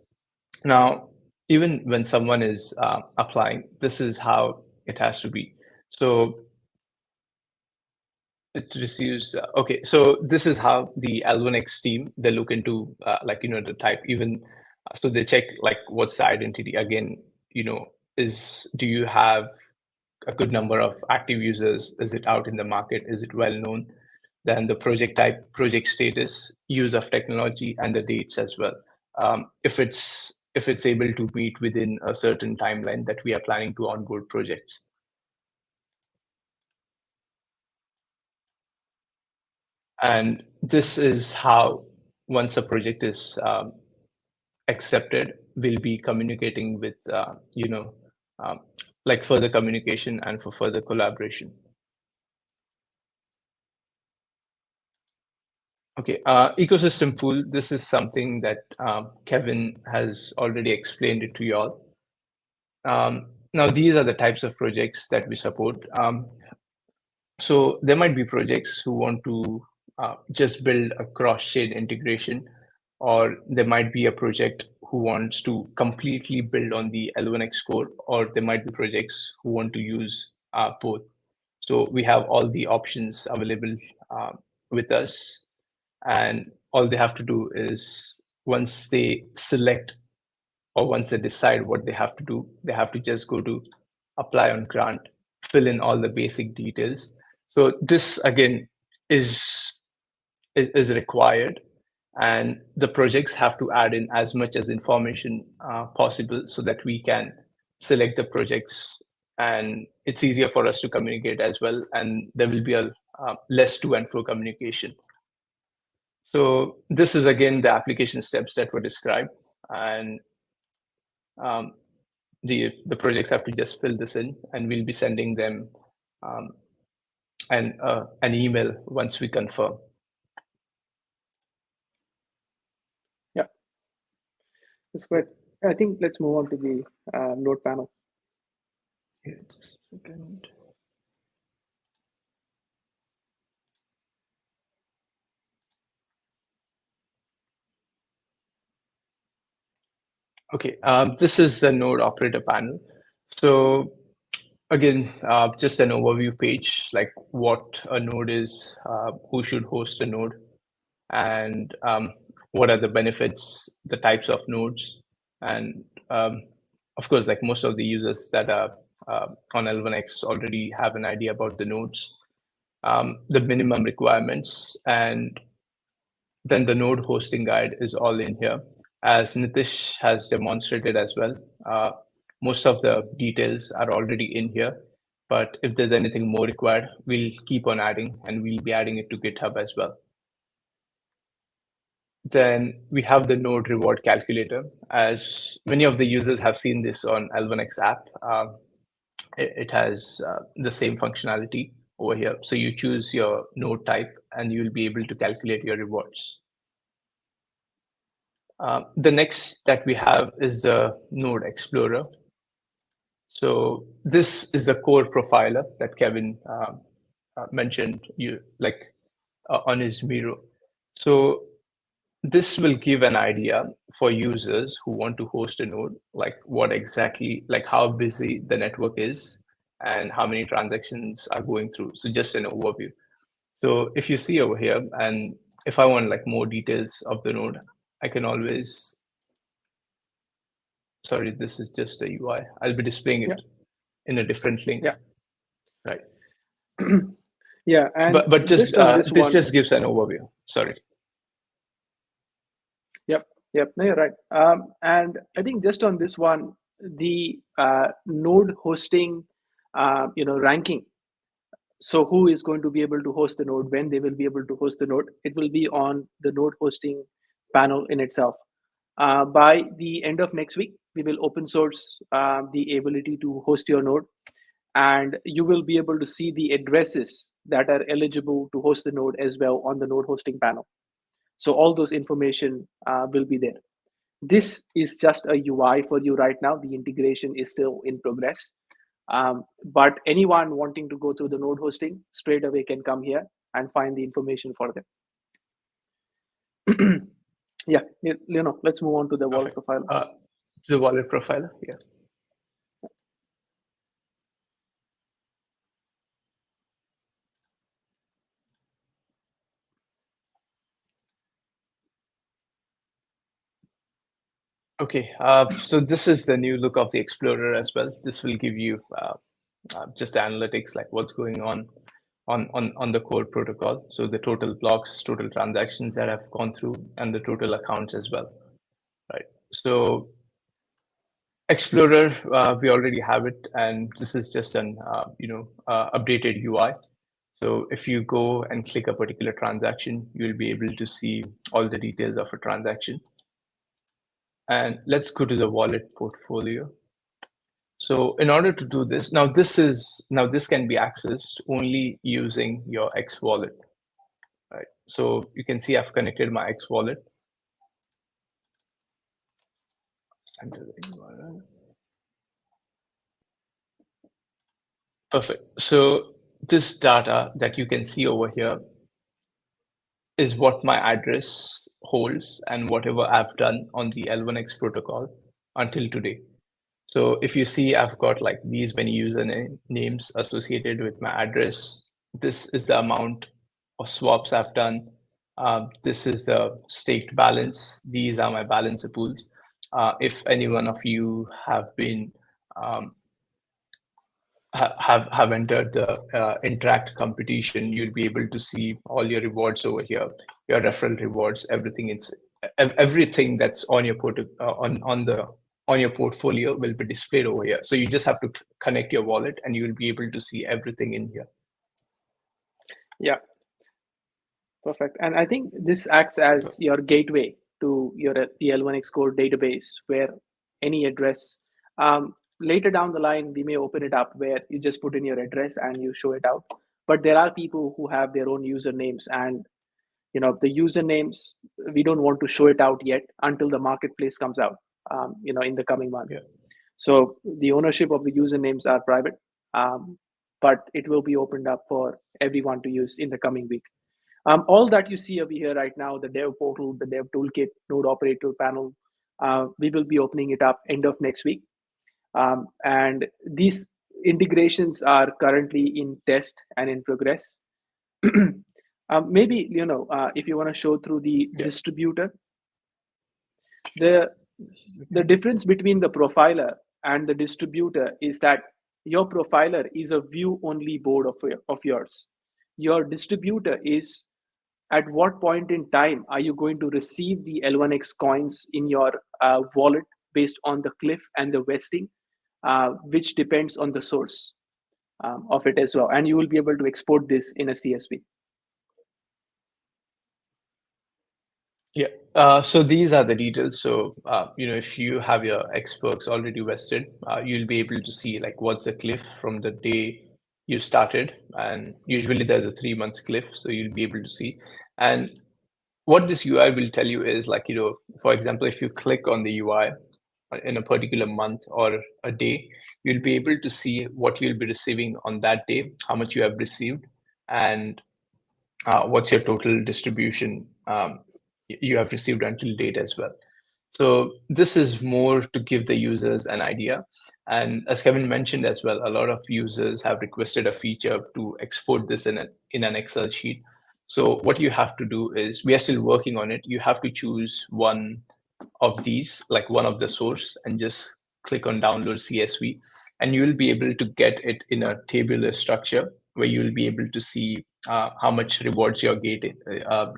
Now, even when someone is applying, this is how it has to be. So it receives, okay, so this is how the L1X team, they look into the type, even, so they check like what's the identity again, do you have a good number of active users? Is it out in the market? Is it well known? Then the project type, project status, use of technology, and the dates as well. If it's able to meet within a certain timeline that we are planning to onboard projects. And this is how, once a project is accepted, we'll be communicating with, like further communication and for further collaboration. Okay, ecosystem pool. This is something that Kevin has already explained it to you all. Now, these are the types of projects that we support. So there might be projects who want to just build a cross-chain integration, or there might be a project who wants to completely build on the L1X core, or there might be projects who want to use both. So we have all the options available with us, and all they have to do is, once they select or once they decide what they have to do, they have to just go to apply on grant, fill in all the basic details. So this again is required, and the projects have to add in as much as information possible so that we can select the projects, and it's easier for us to communicate as well, and there will be a less to and fro communication. So this is again the application steps that were described, and the projects have to just fill this in, and we'll be sending them an email once we confirm. Yeah, that's great. I think let's move on to the node panel. Yeah, just a second. Okay, this is the node operator panel. So again, just an overview page, like what a node is, who should host a node, and what are the benefits, the types of nodes, and of course, like most of the users that are on L1X already have an idea about the nodes, the minimum requirements, and then the node hosting guide is all in here. As Nitish has demonstrated as well, most of the details are already in here, but if there's anything more required, we'll keep on adding, and we'll be adding it to GitHub as well. Then we have the node reward calculator. As many of the users have seen this on L1X app, it has the same functionality over here. So you choose your node type, and you'll be able to calculate your rewards. The next that we have is the node explorer. So this is the core profiler that Kevin mentioned on his Miro. So this will give an idea for users who want to host a node, like what exactly, like how busy the network is and how many transactions are going through. So just an overview. So if you see over here, and if I want like more details of the node, I can always, sorry, this is just a UI. I'll be displaying it in a different link. Yeah. Right. Yeah, and but just on this one, just gives an overview. Sorry. Yep. No, you're right. And I think just on this one, the node hosting, ranking. So who is going to be able to host the node, when they will be able to host the node, it will be on the node hosting panel in itself. By the end of next week, we will open source the ability to host your node, and you will be able to see the addresses that are eligible to host the node as well on the node hosting panel. So all those information will be there. This is just a UI for you right now. The integration is still in progress. But anyone wanting to go through the node hosting straight away can come here and find the information for them. Yeah, let's move on to the wallet profiler. To the wallet profiler, yeah. Okay, so this is the new look of the Explorer as well. This will give you just analytics, like what's going on the core protocol. So the total blocks, total transactions that have gone through, and the total accounts as well, right? So Explorer, we already have it, and this is just an updated UI. So if you go and click a particular transaction, you'll be able to see all the details of a transaction. And let's go to the wallet portfolio. So in order to do this, now this can be accessed only using your X wallet, right? So you can see I've connected my X wallet. Perfect. So this data that you can see over here is what my address holds and whatever I've done on the L1X protocol until today. So if you see, I've got like these many usernames associated with my address. This is the amount of swaps I've done. This is the staked balance. These are my balancer pools. If any one of you have been have entered the Interact competition, you'll be able to see all your rewards over here, your referral rewards, everything that's on your on your portfolio will be displayed over here. So you just have to connect your wallet, and you will be able to see everything in here. Yeah, perfect. And I think this acts as your gateway to the L1X core database, where any address. Later down the line, we may open it up where you just put in your address and you show it out. But there are people who have their own usernames, and the usernames, we don't want to show it out yet until the marketplace comes out, in the coming month. Yeah. So the ownership of the usernames are private, but it will be opened up for everyone to use in the coming week. All that you see over here right now, the dev portal, the dev toolkit, node operator panel, we will be opening it up end of next week. And these integrations are currently in test and in progress. Maybe, if you want to show through the distributor, the difference between the profiler and the distributor is that your profiler is a view-only board of yours. Your distributor is at what point in time are you going to receive the L1X coins in your wallet based on the cliff and the vesting, which depends on the source of it as well. And you will be able to export this in a CSV. Yeah, so these are the details. So, if you have your X perks already vested, you'll be able to see like what's the cliff from the day you started. And usually there's a 3 months cliff, so you'll be able to see. And what this UI will tell you is like, for example, if you click on the UI in a particular month or a day, you'll be able to see what you'll be receiving on that day, how much you have received, and what's your total distribution you have received until date as well. So this is more to give the users an idea. And as Kevin mentioned as well, a lot of users have requested a feature to export this in an Excel sheet. So what you have to do is, we are still working on it. You have to choose one of these, like one of the source, and just click on download CSV, and you will be able to get it in a tabular structure where you will be able to see how much rewards you're getting,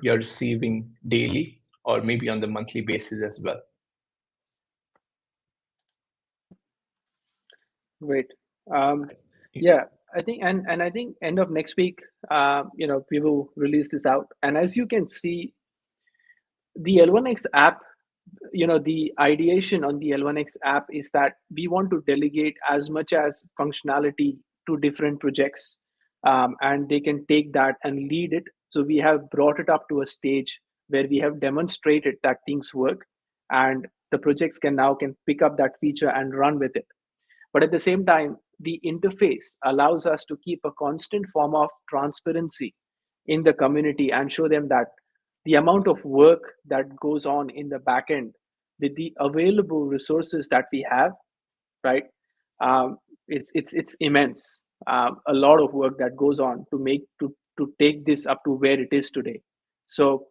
you're receiving daily, or maybe on the monthly basis as well. Great. Yeah, I think, and I think end of next week, we will release this out. And as you can see, the L1X app, the ideation on the L1X app is that we want to delegate as much as functionality to different projects, and they can take that and lead it. So we have brought it up to a stage where we have demonstrated that things work, and the projects can pick up that feature and run with it. But at the same time, the interface allows us to keep a constant form of transparency in the community and show them that the amount of work that goes on in the backend with the available resources that we have, right? It's immense. A lot of work that goes on to take this up to where it is today. So,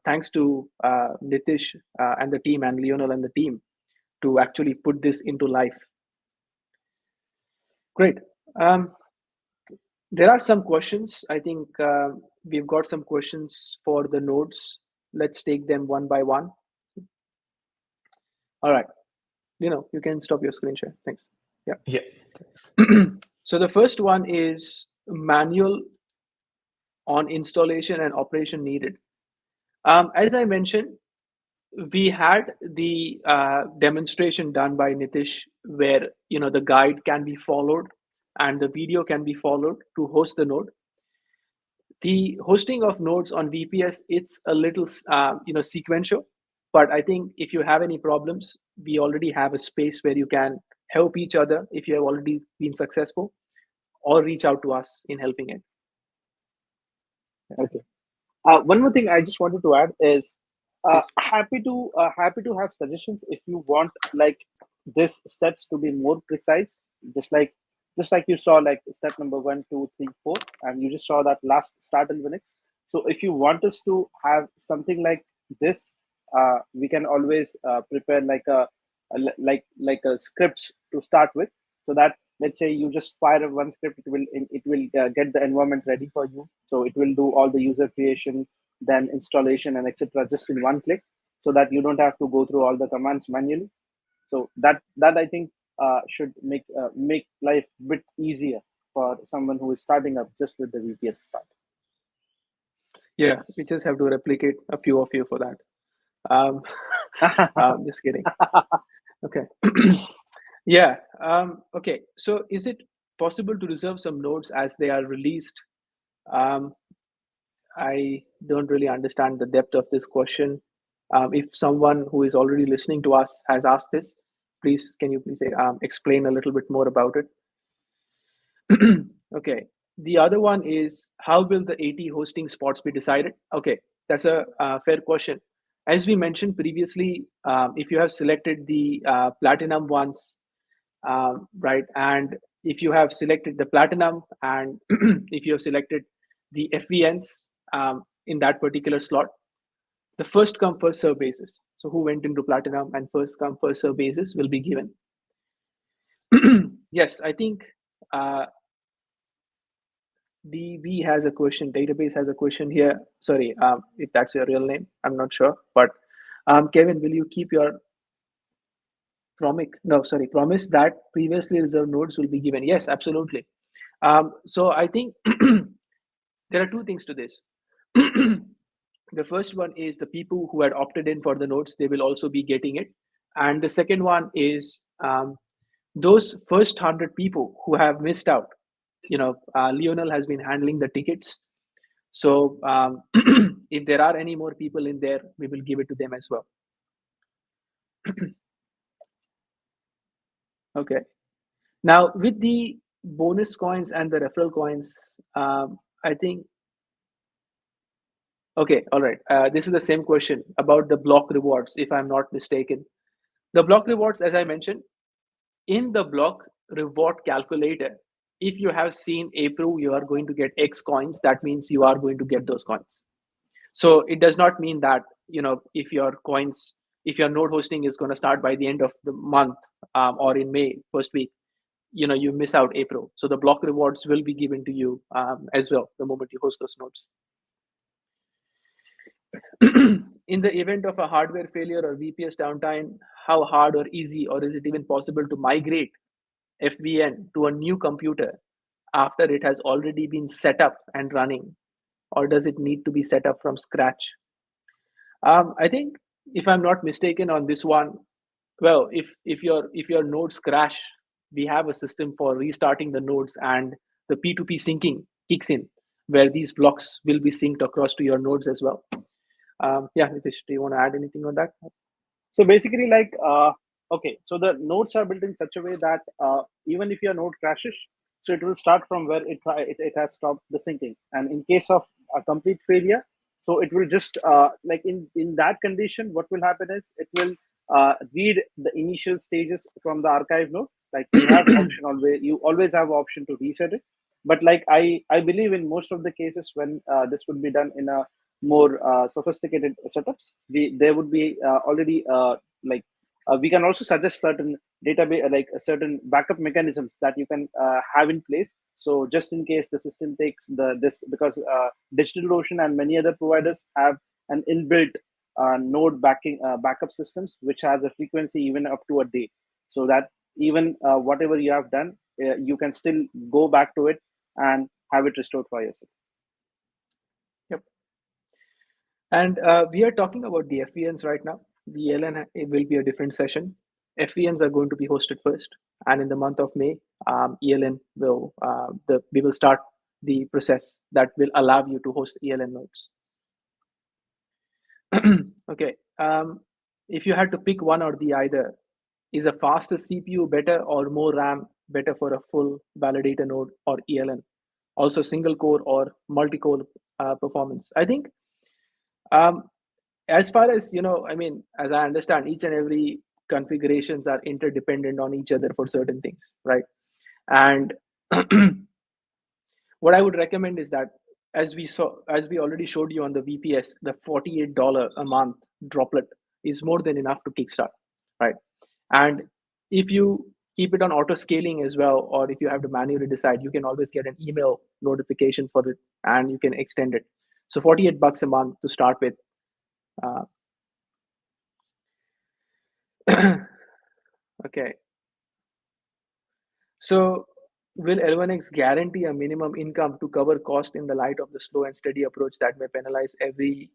thanks to Nitish and the team, and Lionel and the team, to actually put this into life. Great. There are some questions. I think we've got some questions for the nodes. Let's take them one by one. All right. You can stop your screen share. Thanks. Yeah. So the first one is manual on installation and operation needed. As I mentioned, we had the demonstration done by Nitish where the guide can be followed and the video can be followed to host the node. The hosting of nodes on VPS, it's a little sequential, but I think if you have any problems, we already have a space where you can help each other if you have already been successful, or reach out to us in helping it. Okay. One more thing I just wanted to add is Yes. happy to have suggestions if you want like this steps to be more precise, just like you saw like step number 1, 2, 3, 4, and you just saw that last start L1X. So if you want us to have something like this, we can always prepare like a scripts to start with, so that let's say you just fire one script, it will get the environment ready for you. So it will do all the user creation, then installation and etc. just in one click, so that you don't have to go through all the commands manually. So that I think should make life a bit easier for someone who is starting up just with the VPS part. Yeah, we just have to replicate a few of you for that. Just kidding. Okay. Yeah. Okay. So is it possible to reserve some nodes as they are released? I don't really understand the depth of this question. If someone who is already listening to us has asked this, can you please explain a little bit more about it? Okay. The other one is, how will the 80 hosting spots be decided? Okay, that's a fair question. As we mentioned previously, if you have selected the platinum ones, right, and if you have selected the platinum, and if you have selected the FVNs in that particular slot, the first come first serve basis. So who went into platinum and first come first serve basis will be given. Yes, I think DB has a question, database has a question here. Sorry, if that's your real name, I'm not sure. But Kevin, will you keep your promise that previously reserved nodes will be given? Yes, absolutely. So I think there are two things to this. The first one is the people who had opted in for the nodes, they will also be getting it. And the second one is those first 100 people who have missed out. Lionel has been handling the tickets. So if there are any more people in there, we will give it to them as well. Okay. Now with the bonus coins and the referral coins, I think, okay, all right. This is the same question about the block rewards, if I'm not mistaken. The block rewards, as I mentioned, in the block reward calculator, if you have seen approve, you are going to get X coins. That means you are going to get those coins. So it does not mean that, if your node hosting is going to start by the end of the month, or in May first week, you miss out April. So the block rewards will be given to you as well the moment you host those nodes. In the event of a hardware failure or VPS downtime, how hard or easy, or is it even possible to migrate FVN to a new computer after it has already been set up and running, or does it need to be set up from scratch? I think, if I'm not mistaken on this one, well, if your nodes crash, we have a system for restarting the nodes, and the P2P syncing kicks in, where these blocks will be synced across to your nodes as well. Yeah, Nitish, do you want to add anything on that? So basically, okay, so the nodes are built in such a way that even if your node crashes, so it will start from where it has stopped the syncing. And in case of a complete failure, so it will just like in that condition, what will happen is it will read the initial stages from the archive node. Like you have option always, you always have option to reset it. But like I believe in most of the cases when this would be done in a more sophisticated setups, there would be already we can also suggest certain database certain backup mechanisms that you can have in place. So just in case the system takes this, because DigitalOcean and many other providers have an inbuilt node backup systems which has a frequency even up to a day, so that even whatever you have done, you can still go back to it and have it restored for yourself. Yep. And we are talking about the FVNs right now. The ELN will be a different session. FVNs are going to be hosted first, and in the month of May, ELN will we will start the process that will allow you to host ELN nodes. Okay, if you had to pick one or the other, is a faster CPU better or more RAM better for a full validator node or ELN? Also, single core or multi-core performance. I think, as far as as I understand, each and every configurations are interdependent on each other for certain things, right? And what I would recommend is that, as we already showed you on the VPS, the $48 a month droplet is more than enough to kickstart, right? And if you keep it on auto scaling as well, or if you have to manually decide, you can always get an email notification for it and you can extend it. So $48 a month to start with. Okay. So will L1X guarantee a minimum income to cover cost in the light of the slow and steady approach that may penalize every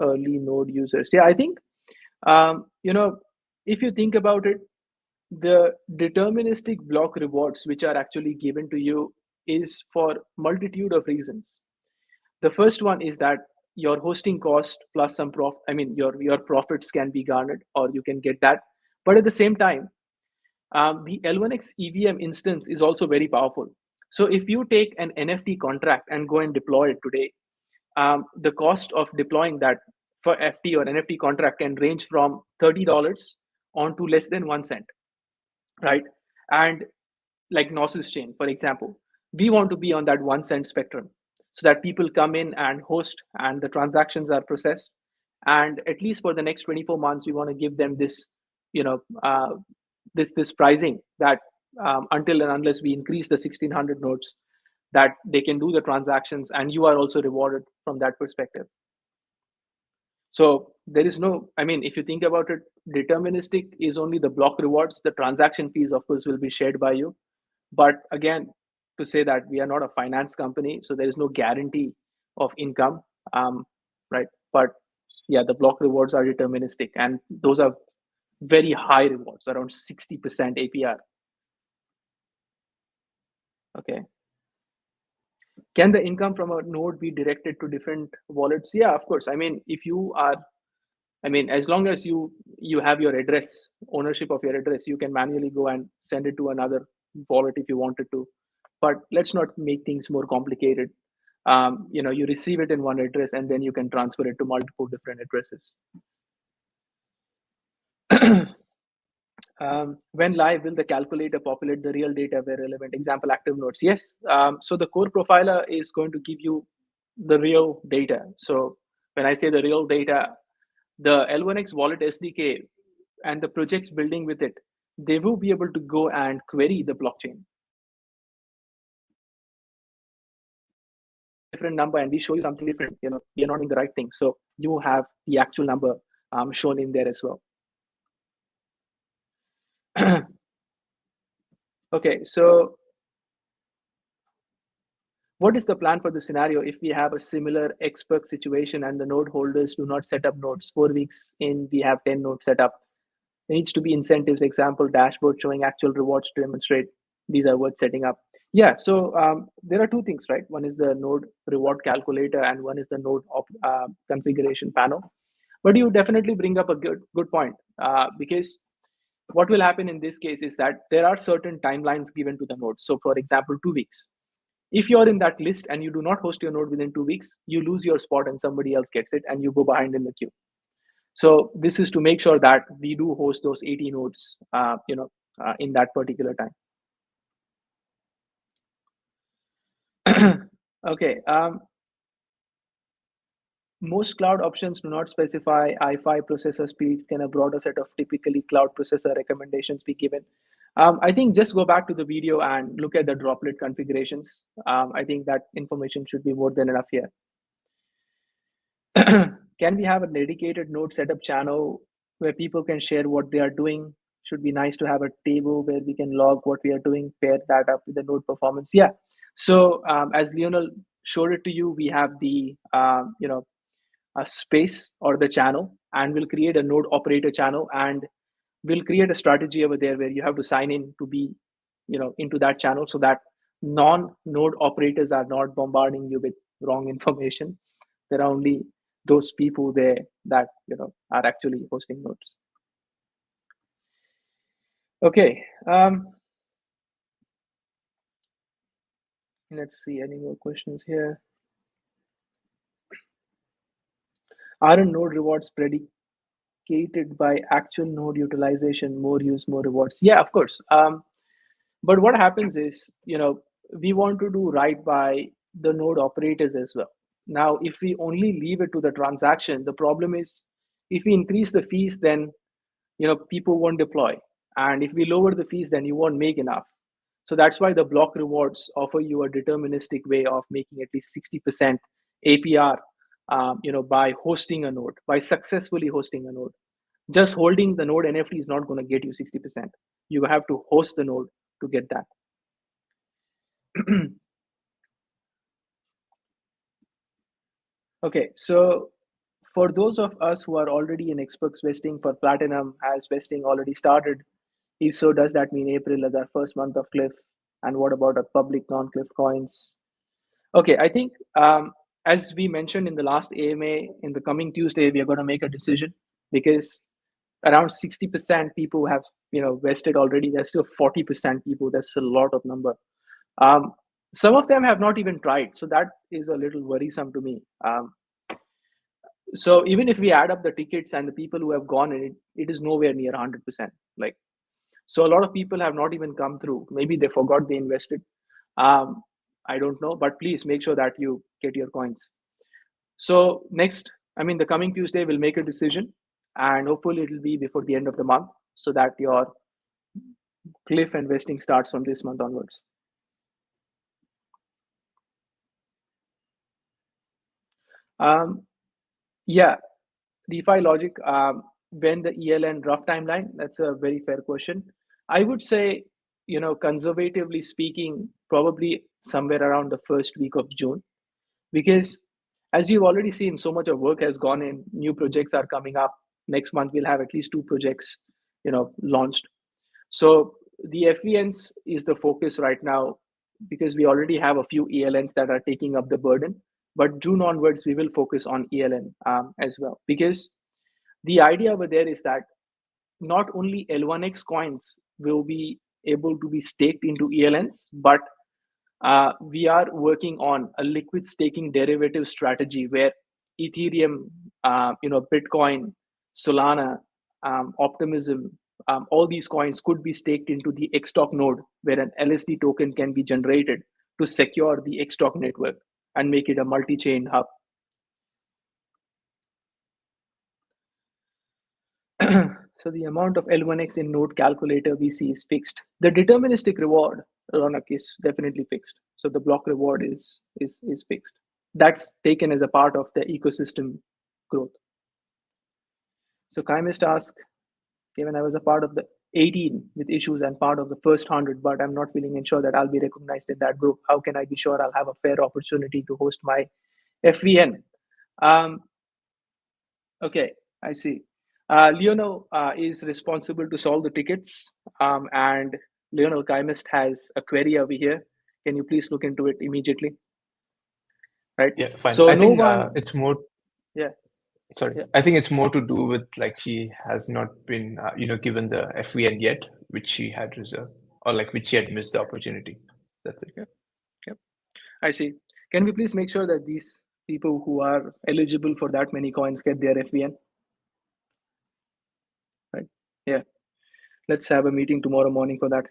early node users? Yeah, I think, if you think about it, the deterministic block rewards which are actually given to you is for multitude of reasons. The first one is that your hosting cost plus some your profits can be garnered, or you can get that. But at the same time, the L1X EVM instance is also very powerful. So if you take an NFT contract and go and deploy it today, the cost of deploying that for FT or NFT contract can range from $30 on to less than 1 cent, right? And like Gnosis chain, for example, we want to be on that 1 cent spectrum, so that people come in and host and the transactions are processed. And at least for the next 24 months, we want to give them this, this pricing that until and unless we increase the 1600 nodes, that they can do the transactions, and you are also rewarded from that perspective. So there is no, if you think about it, deterministic is only the block rewards. The transaction fees, of course, will be shared by you. But again, to say that we are not a finance company, so there is no guarantee of income, right? But yeah, the block rewards are deterministic, and those are very high rewards, around 60% APR. Okay. Can the income from a node be directed to different wallets? Yeah, of course. If you are, as long as you have your address, ownership of your address, you can manually go and send it to another wallet if you wanted to. But let's not make things more complicated. You receive it in one address and then you can transfer it to multiple different addresses. When live, will the calculator populate the real data where relevant? Example, active nodes. Yes. So the core profiler is going to give you the real data. So when I say the real data, the L1X wallet SDK and the projects building with it, they will be able to go and query the blockchain. Different number, and we show you something different. You're not doing the right thing. So you have the actual number shown in there as well. Okay, so what is the plan for the scenario if we have a similar expert situation and the node holders do not set up nodes? 4 weeks in, we have 10 nodes set up. There needs to be incentives, example, dashboard showing actual rewards to demonstrate these are worth setting up. Yeah, so there are two things, right? One is the node reward calculator and one is the node configuration panel. But you definitely bring up a good point because what will happen in this case is that there are certain timelines given to the node. So for example, 2 weeks. If you're in that list and you do not host your node within 2 weeks, you lose your spot and somebody else gets it and you go behind in the queue. So this is to make sure that we do host those 80 nodes, in that particular time. Okay. Most cloud options do not specify i5 processor speeds. Can a broader set of typically cloud processor recommendations be given? I think just go back to the video and look at the droplet configurations. I think that information should be more than enough here. Can we have a dedicated node setup channel where people can share what they are doing? Should be nice to have a table where we can log what we are doing, pair that up with the node performance. Yeah. So as Lionel showed it to you, we have the a space or the channel, and we'll create a node operator channel, and we'll create a strategy over there where you have to sign in to be into that channel so that non-node operators are not bombarding you with wrong information. There are only those people there that are actually hosting nodes. Okay, let's see any more questions here. Aren't node rewards predicated by actual node utilization? More use, more rewards. Yeah, of course. But what happens is, we want to do right by the node operators as well. Now, if we only leave it to the transaction, the problem is if we increase the fees, then people won't deploy. And if we lower the fees, then you won't make enough. So that's why the block rewards offer you a deterministic way of making at least 60% APR, by hosting a node, by successfully hosting a node. Just holding the node NFT is not going to get you 60%. You have to host the node to get that. Okay, so for those of us who are already in Xbox vesting for Platinum, has vesting already started? If so, does that mean April is our first month of Cliff? And what about our public non-Cliff coins? Okay, I think as we mentioned in the last AMA, in the coming Tuesday, we are going to make a decision because around 60% people have vested already. There's still 40% people. That's a lot of number. Some of them have not even tried, so that is a little worrisome to me. So even if we add up the tickets and the people who have gone in, it is nowhere near 100%. So a lot of people have not even come through. Maybe they forgot they invested. I don't know, but please make sure that you get your coins. So the coming Tuesday, we'll make a decision, and hopefully it will be before the end of the month so that your Cliff investing starts from this month onwards. Yeah, DeFi logic, when the ELN rough timeline, that's a very fair question. I would say, conservatively speaking, probably somewhere around the first week of June, because as you've already seen, so much of work has gone in, new projects are coming up. Next month, we'll have at least 2 projects, launched. So the FENs is the focus right now because we already have a few ELNs that are taking up the burden. But June onwards, we will focus on ELN as well, because the idea over there is that not only L1X coins will be able to be staked into ELNs, but we are working on a liquid staking derivative strategy where Ethereum, Bitcoin, Solana, Optimism, all these coins could be staked into the Xtalk node, where an LSD token can be generated to secure the Xtalk network and make it a multi-chain hub. So the amount of L1X in node calculator we see is fixed. The deterministic reward, Ronak, is definitely fixed. So the block reward is fixed. That's taken as a part of the ecosystem growth. So Chymist asked, Kevin, I was a part of the 18 with issues and part of the first 100, but I'm not feeling sure that I'll be recognized in that group. How can I be sure I'll have a fair opportunity to host my FVN? Okay, I see. Leonel is responsible to solve the tickets, and Leonel Chymist has a query over here. Can you please look into it immediately? Right. Yeah, fine. So I think one. it's more. Yeah. Sorry, Yeah. I think it's more to do with like she has not been, given the FVN yet, which she had reserved, or like which she had missed the opportunity. That's it. Yep. I see. Can we please make sure that these people who are eligible for that many coins get their FVN? Right. Yeah. Let's have a meeting tomorrow morning for that.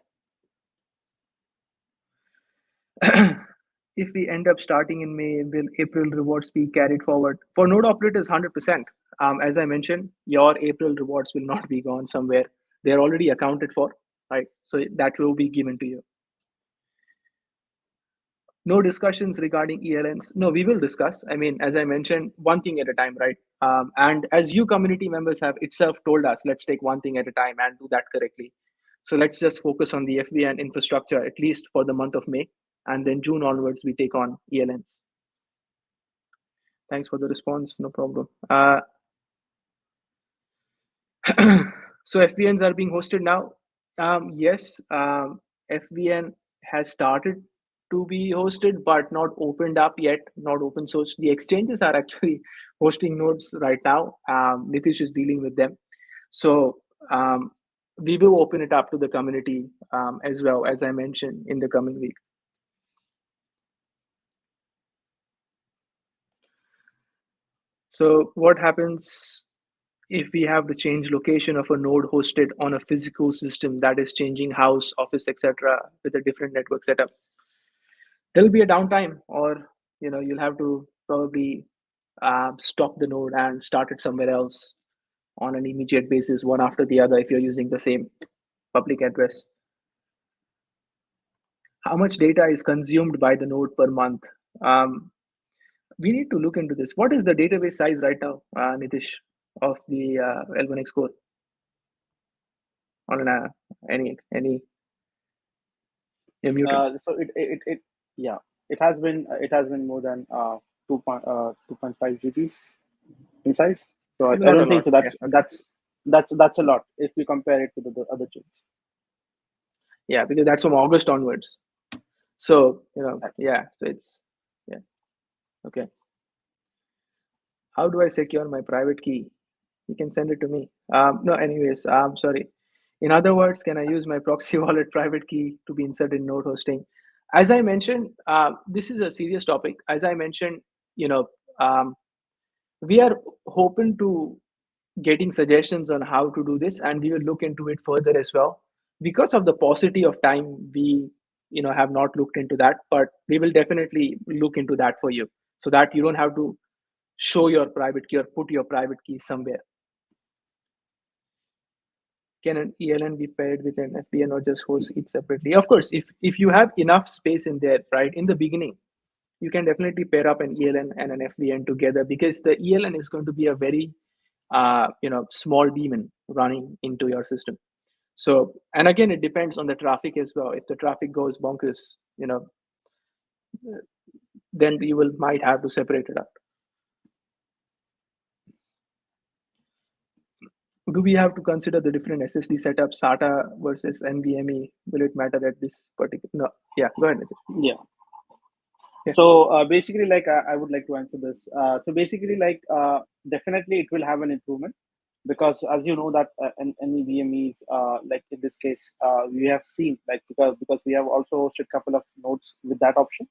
If we end up starting in May, will April rewards be carried forward? For node operators, 100%. As I mentioned, your April rewards will not be gone somewhere. They're already accounted for, right? So that will be given to you. No discussions regarding ELNs. No, we will discuss. I mean, as I mentioned, one thing at a time, right? And as you community members have itself told us, let's take one thing at a time and do that correctly. So let's just focus on the FVN infrastructure, at least for the month of May. And then June onwards, we take on ELNs. Thanks for the response. No problem. So FVNs are being hosted now. Yes, FVN has started to be hosted, but not opened up yet, not open source. The exchanges are actually hosting nodes right now. Nitish is dealing with them. So we will open it up to the community as well, as I mentioned, in the coming week. So what happens if we have to change location of a node hosted on a physical system that is changing house, office, etc., with a different network setup? There'll be a downtime, or you'll have to probably stop the node and start it somewhere else on an immediate basis, one after the other, if you're using the same public address. How much data is consumed by the node per month? We need to look into this. What is the database size right now, Nitish, of the L1X core? On any So it has been more than 2.5 GBs in size. So I don't think that's a lot if we compare it to the other chains. Yeah, because that's from August onwards. So yeah, so it's okay. How do I secure my private key? You can send it to me. No, anyways, sorry. In other words, can I use my proxy wallet private key to be inserted in node hosting? As I mentioned, this is a serious topic. As I mentioned, we are open to getting suggestions on how to do this, and we will look into it further as well. Because of the paucity of time, we have not looked into that, but we will definitely look into that for you, so that you don't have to show your private key or put your private key somewhere. Can an ELN be paired with an FVN or just host each separately? Of course, if you have enough space in there, right, in the beginning, you can definitely pair up an ELN and an FVN together, because the ELN is going to be a very small daemon running into your system. So, and again, it depends on the traffic as well. If the traffic goes bonkers, then you might have to separate it up. Do we have to consider the different SSD setups, SATA versus NVMe? Will it matter at this particular? No. Yeah, go ahead. Yeah. So basically, like I would like to answer this. So basically, like definitely it will have an improvement, because as you know that NVMe's like in this case we have seen, like because we have also hosted a couple of nodes with that option,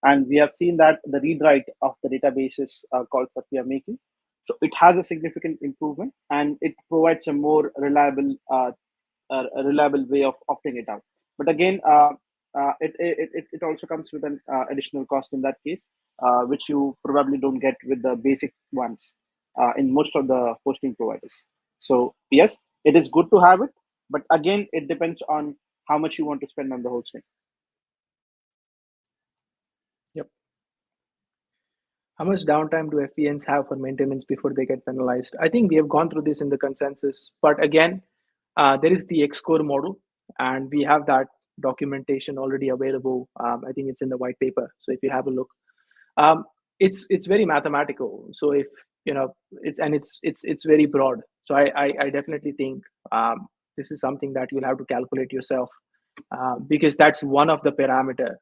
and we have seen that the read write of the databases calls that we are making So it has a significant improvement, and it provides a more reliable a reliable way of opting it out. But again, it also comes with an additional cost in that case, which you probably don't get with the basic ones in most of the hosting providers. So yes, it is good to have it, but again, it depends on how much you want to spend on the hosting. Yep. How much downtime do FVNs have for maintenance before they get penalized? I think we have gone through this in the consensus, but again, there is the Xcore model, and we have that documentation already available. I think it's in the white paper. So if you have a look, it's very mathematical. So if it's very broad. So I definitely think this is something that you'll have to calculate yourself, because that's one of the parameter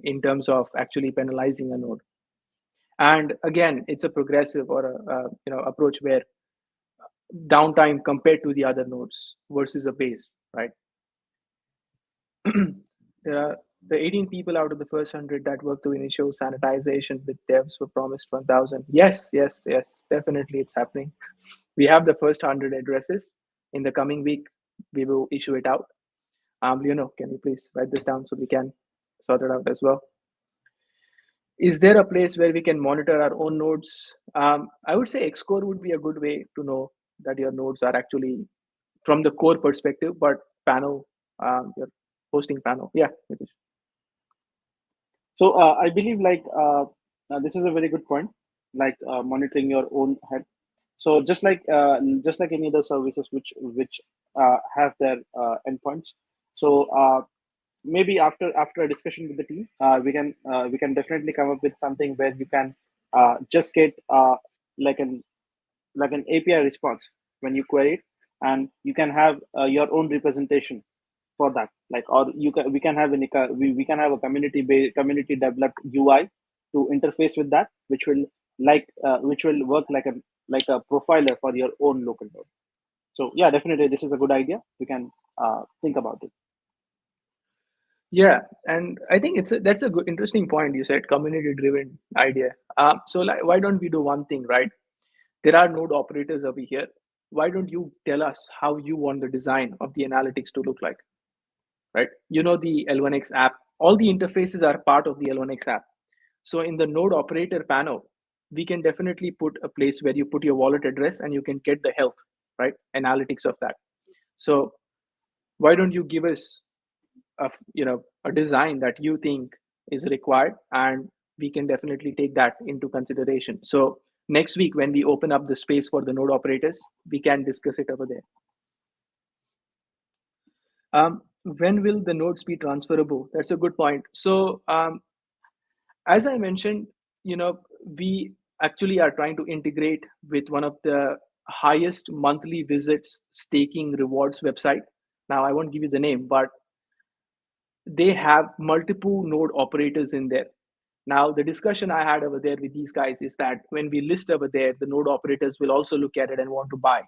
in terms of actually penalizing a node. And again, it's a progressive or a approach where downtime compared to the other nodes versus a base, right? The 18 people out of the first 100 that worked through initial sanitization with devs were promised 1,000. Yes, definitely it's happening. We have the first 100 addresses. In the coming week, we will issue it out. Leonor, can you please write this down so we can sort it out as well? Is there a place where we can monitor our own nodes? I would say Xcore would be a good way to know that your nodes are actually from the core perspective, but panel, your hosting panel. Yeah. So I believe this is a very good point, monitoring your own head. So just like any other services which have their endpoints. So maybe after a discussion with the team, we can definitely come up with something where you can just get like an API response when you query it, and you can have your own representation for that. We can have a community developed UI to interface with that, which will work like a profiler for your own local node. So yeah, definitely this is a good idea. We can think about it. Yeah, and I think that's a good, interesting point. You said community-driven idea. So why don't we do one thing, right? There are node operators over here. Why don't you tell us how you want the design of the analytics to look like, right? You know, the L1X app, all the interfaces are part of the L1X app. So in the node operator panel, we can definitely put a place where you put your wallet address and you can get the health, right? Analytics of that. So why don't you give us a design that you think is required, and we can definitely take that into consideration. So next week, when we open up the space for the node operators, we can discuss it over there. When will the nodes be transferable? That's a good point. So as I mentioned, we actually are trying to integrate with one of the highest monthly visits staking rewards website. Now, I won't give you the name, but they have multiple node operators in there. Now, the discussion I had over there with these guys is that when we list over there, the node operators will also look at it and want to buy.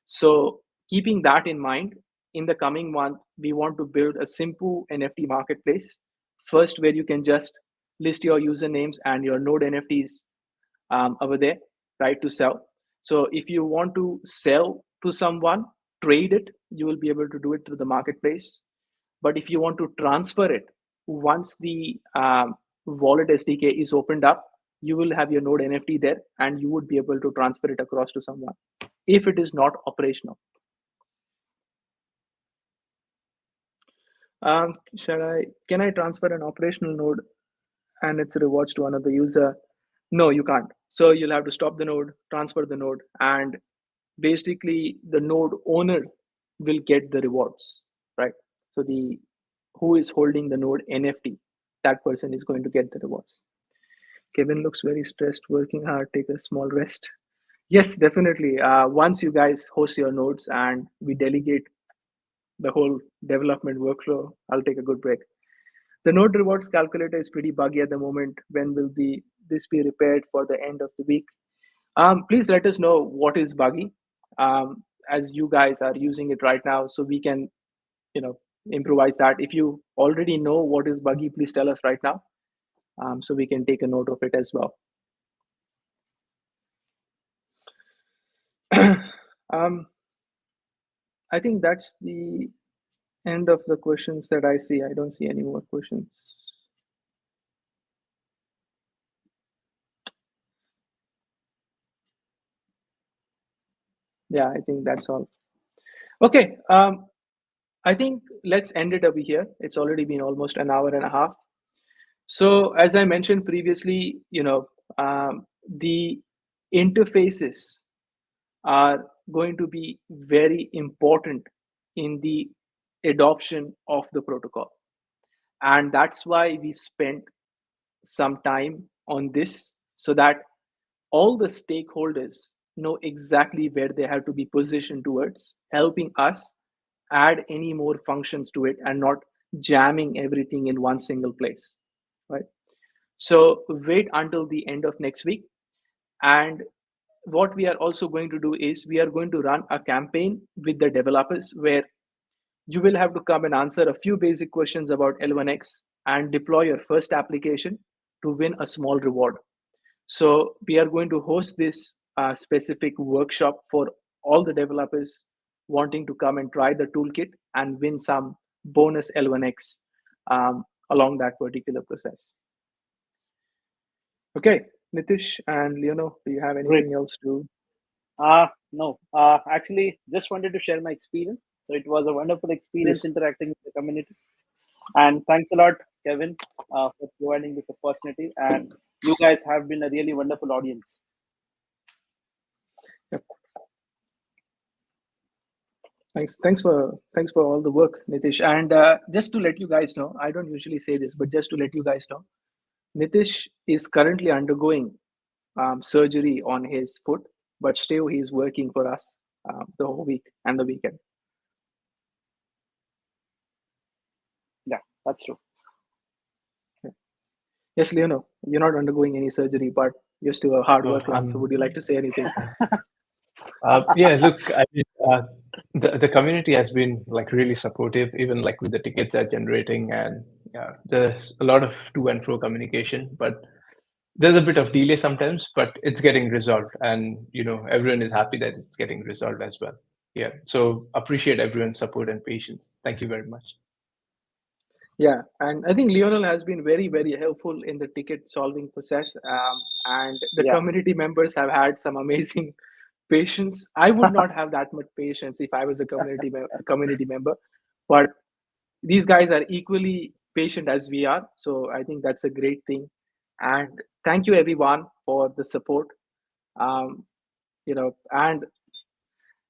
So keeping that in mind, in the coming month, we want to build a simple NFT marketplace. First, where you can just list your usernames and your node NFTs over there, right, to sell. So if you want to sell to someone, trade it, you will be able to do it through the marketplace. But if you want to transfer it, once the wallet SDK is opened up, you will have your node NFT there, and you would be able to transfer it across to someone if it is not operational. Can I transfer an operational node and its rewards to another user? No, you can't. So you'll have to stop the node, transfer the node, and basically the node owner will get the rewards, right? So who is holding the node NFT, that person is going to get the rewards. Kevin looks very stressed, working hard, take a small rest. Yes, definitely. Once you guys host your nodes and we delegate the whole development workflow, I'll take a good break. The node rewards calculator is pretty buggy at the moment. When will this be repaired for the end of the week? Please let us know what is buggy, as you guys are using it right now, so we can, improvise that. If you already know what is buggy, please tell us right now, so we can take a note of it as well. I think that's the end of the questions that I see. I don't see any more questions. Yeah, I think that's all. Okay. I think let's end it over here. It's already been almost an hour and a half. So as I mentioned previously, the interfaces are going to be very important in the adoption of the protocol. And that's why we spent some time on this, so that all the stakeholders know exactly where they have to be positioned towards, helping us add any more functions to it and not jamming everything in one single place, right? So wait until the end of next week. And what we are also going to do is we are going to run a campaign with the developers where you will have to come and answer a few basic questions about L1X and deploy your first application to win a small reward. So we are going to host this specific workshop for all the developers wanting to come and try the toolkit and win some bonus L1X along that particular process. Okay, Nitish and Leono, do you have anything else to? No, actually, just wanted to share my experience. So it was a wonderful experience interacting with the community. And thanks a lot, Kevin, for providing this opportunity. And you guys have been a really wonderful audience. Yep. Thanks for all the work, Nitish. And just to let you guys know, I don't usually say this, but just to let you guys know, Nitish is currently undergoing surgery on his foot, but still he's working for us the whole week and the weekend. Yeah, that's true. Okay. Yes, Leono, you're not undergoing any surgery, but you're still a hard worker. So would you like to say anything? Yeah, look, I mean, the community has been like really supportive, even like with the tickets they're generating, and yeah, there's a lot of to and fro communication, but there's a bit of delay sometimes, but it's getting resolved, and everyone is happy that it's getting resolved as well. Yeah, so appreciate everyone's support and patience. Thank you very much. Yeah, and I think Lionel has been very, very helpful in the ticket solving process, and the community members have had some amazing patience. I would not have that much patience if I was a community member, but these guys are equally patient as we are. So I think that's a great thing. And thank you everyone for the support. And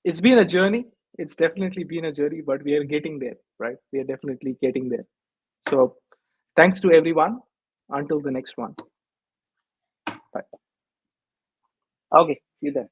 it's been a journey. It's definitely been a journey, but we are getting there, right? We are definitely getting there. So thanks to everyone. Until the next one. Bye. Okay, see you then.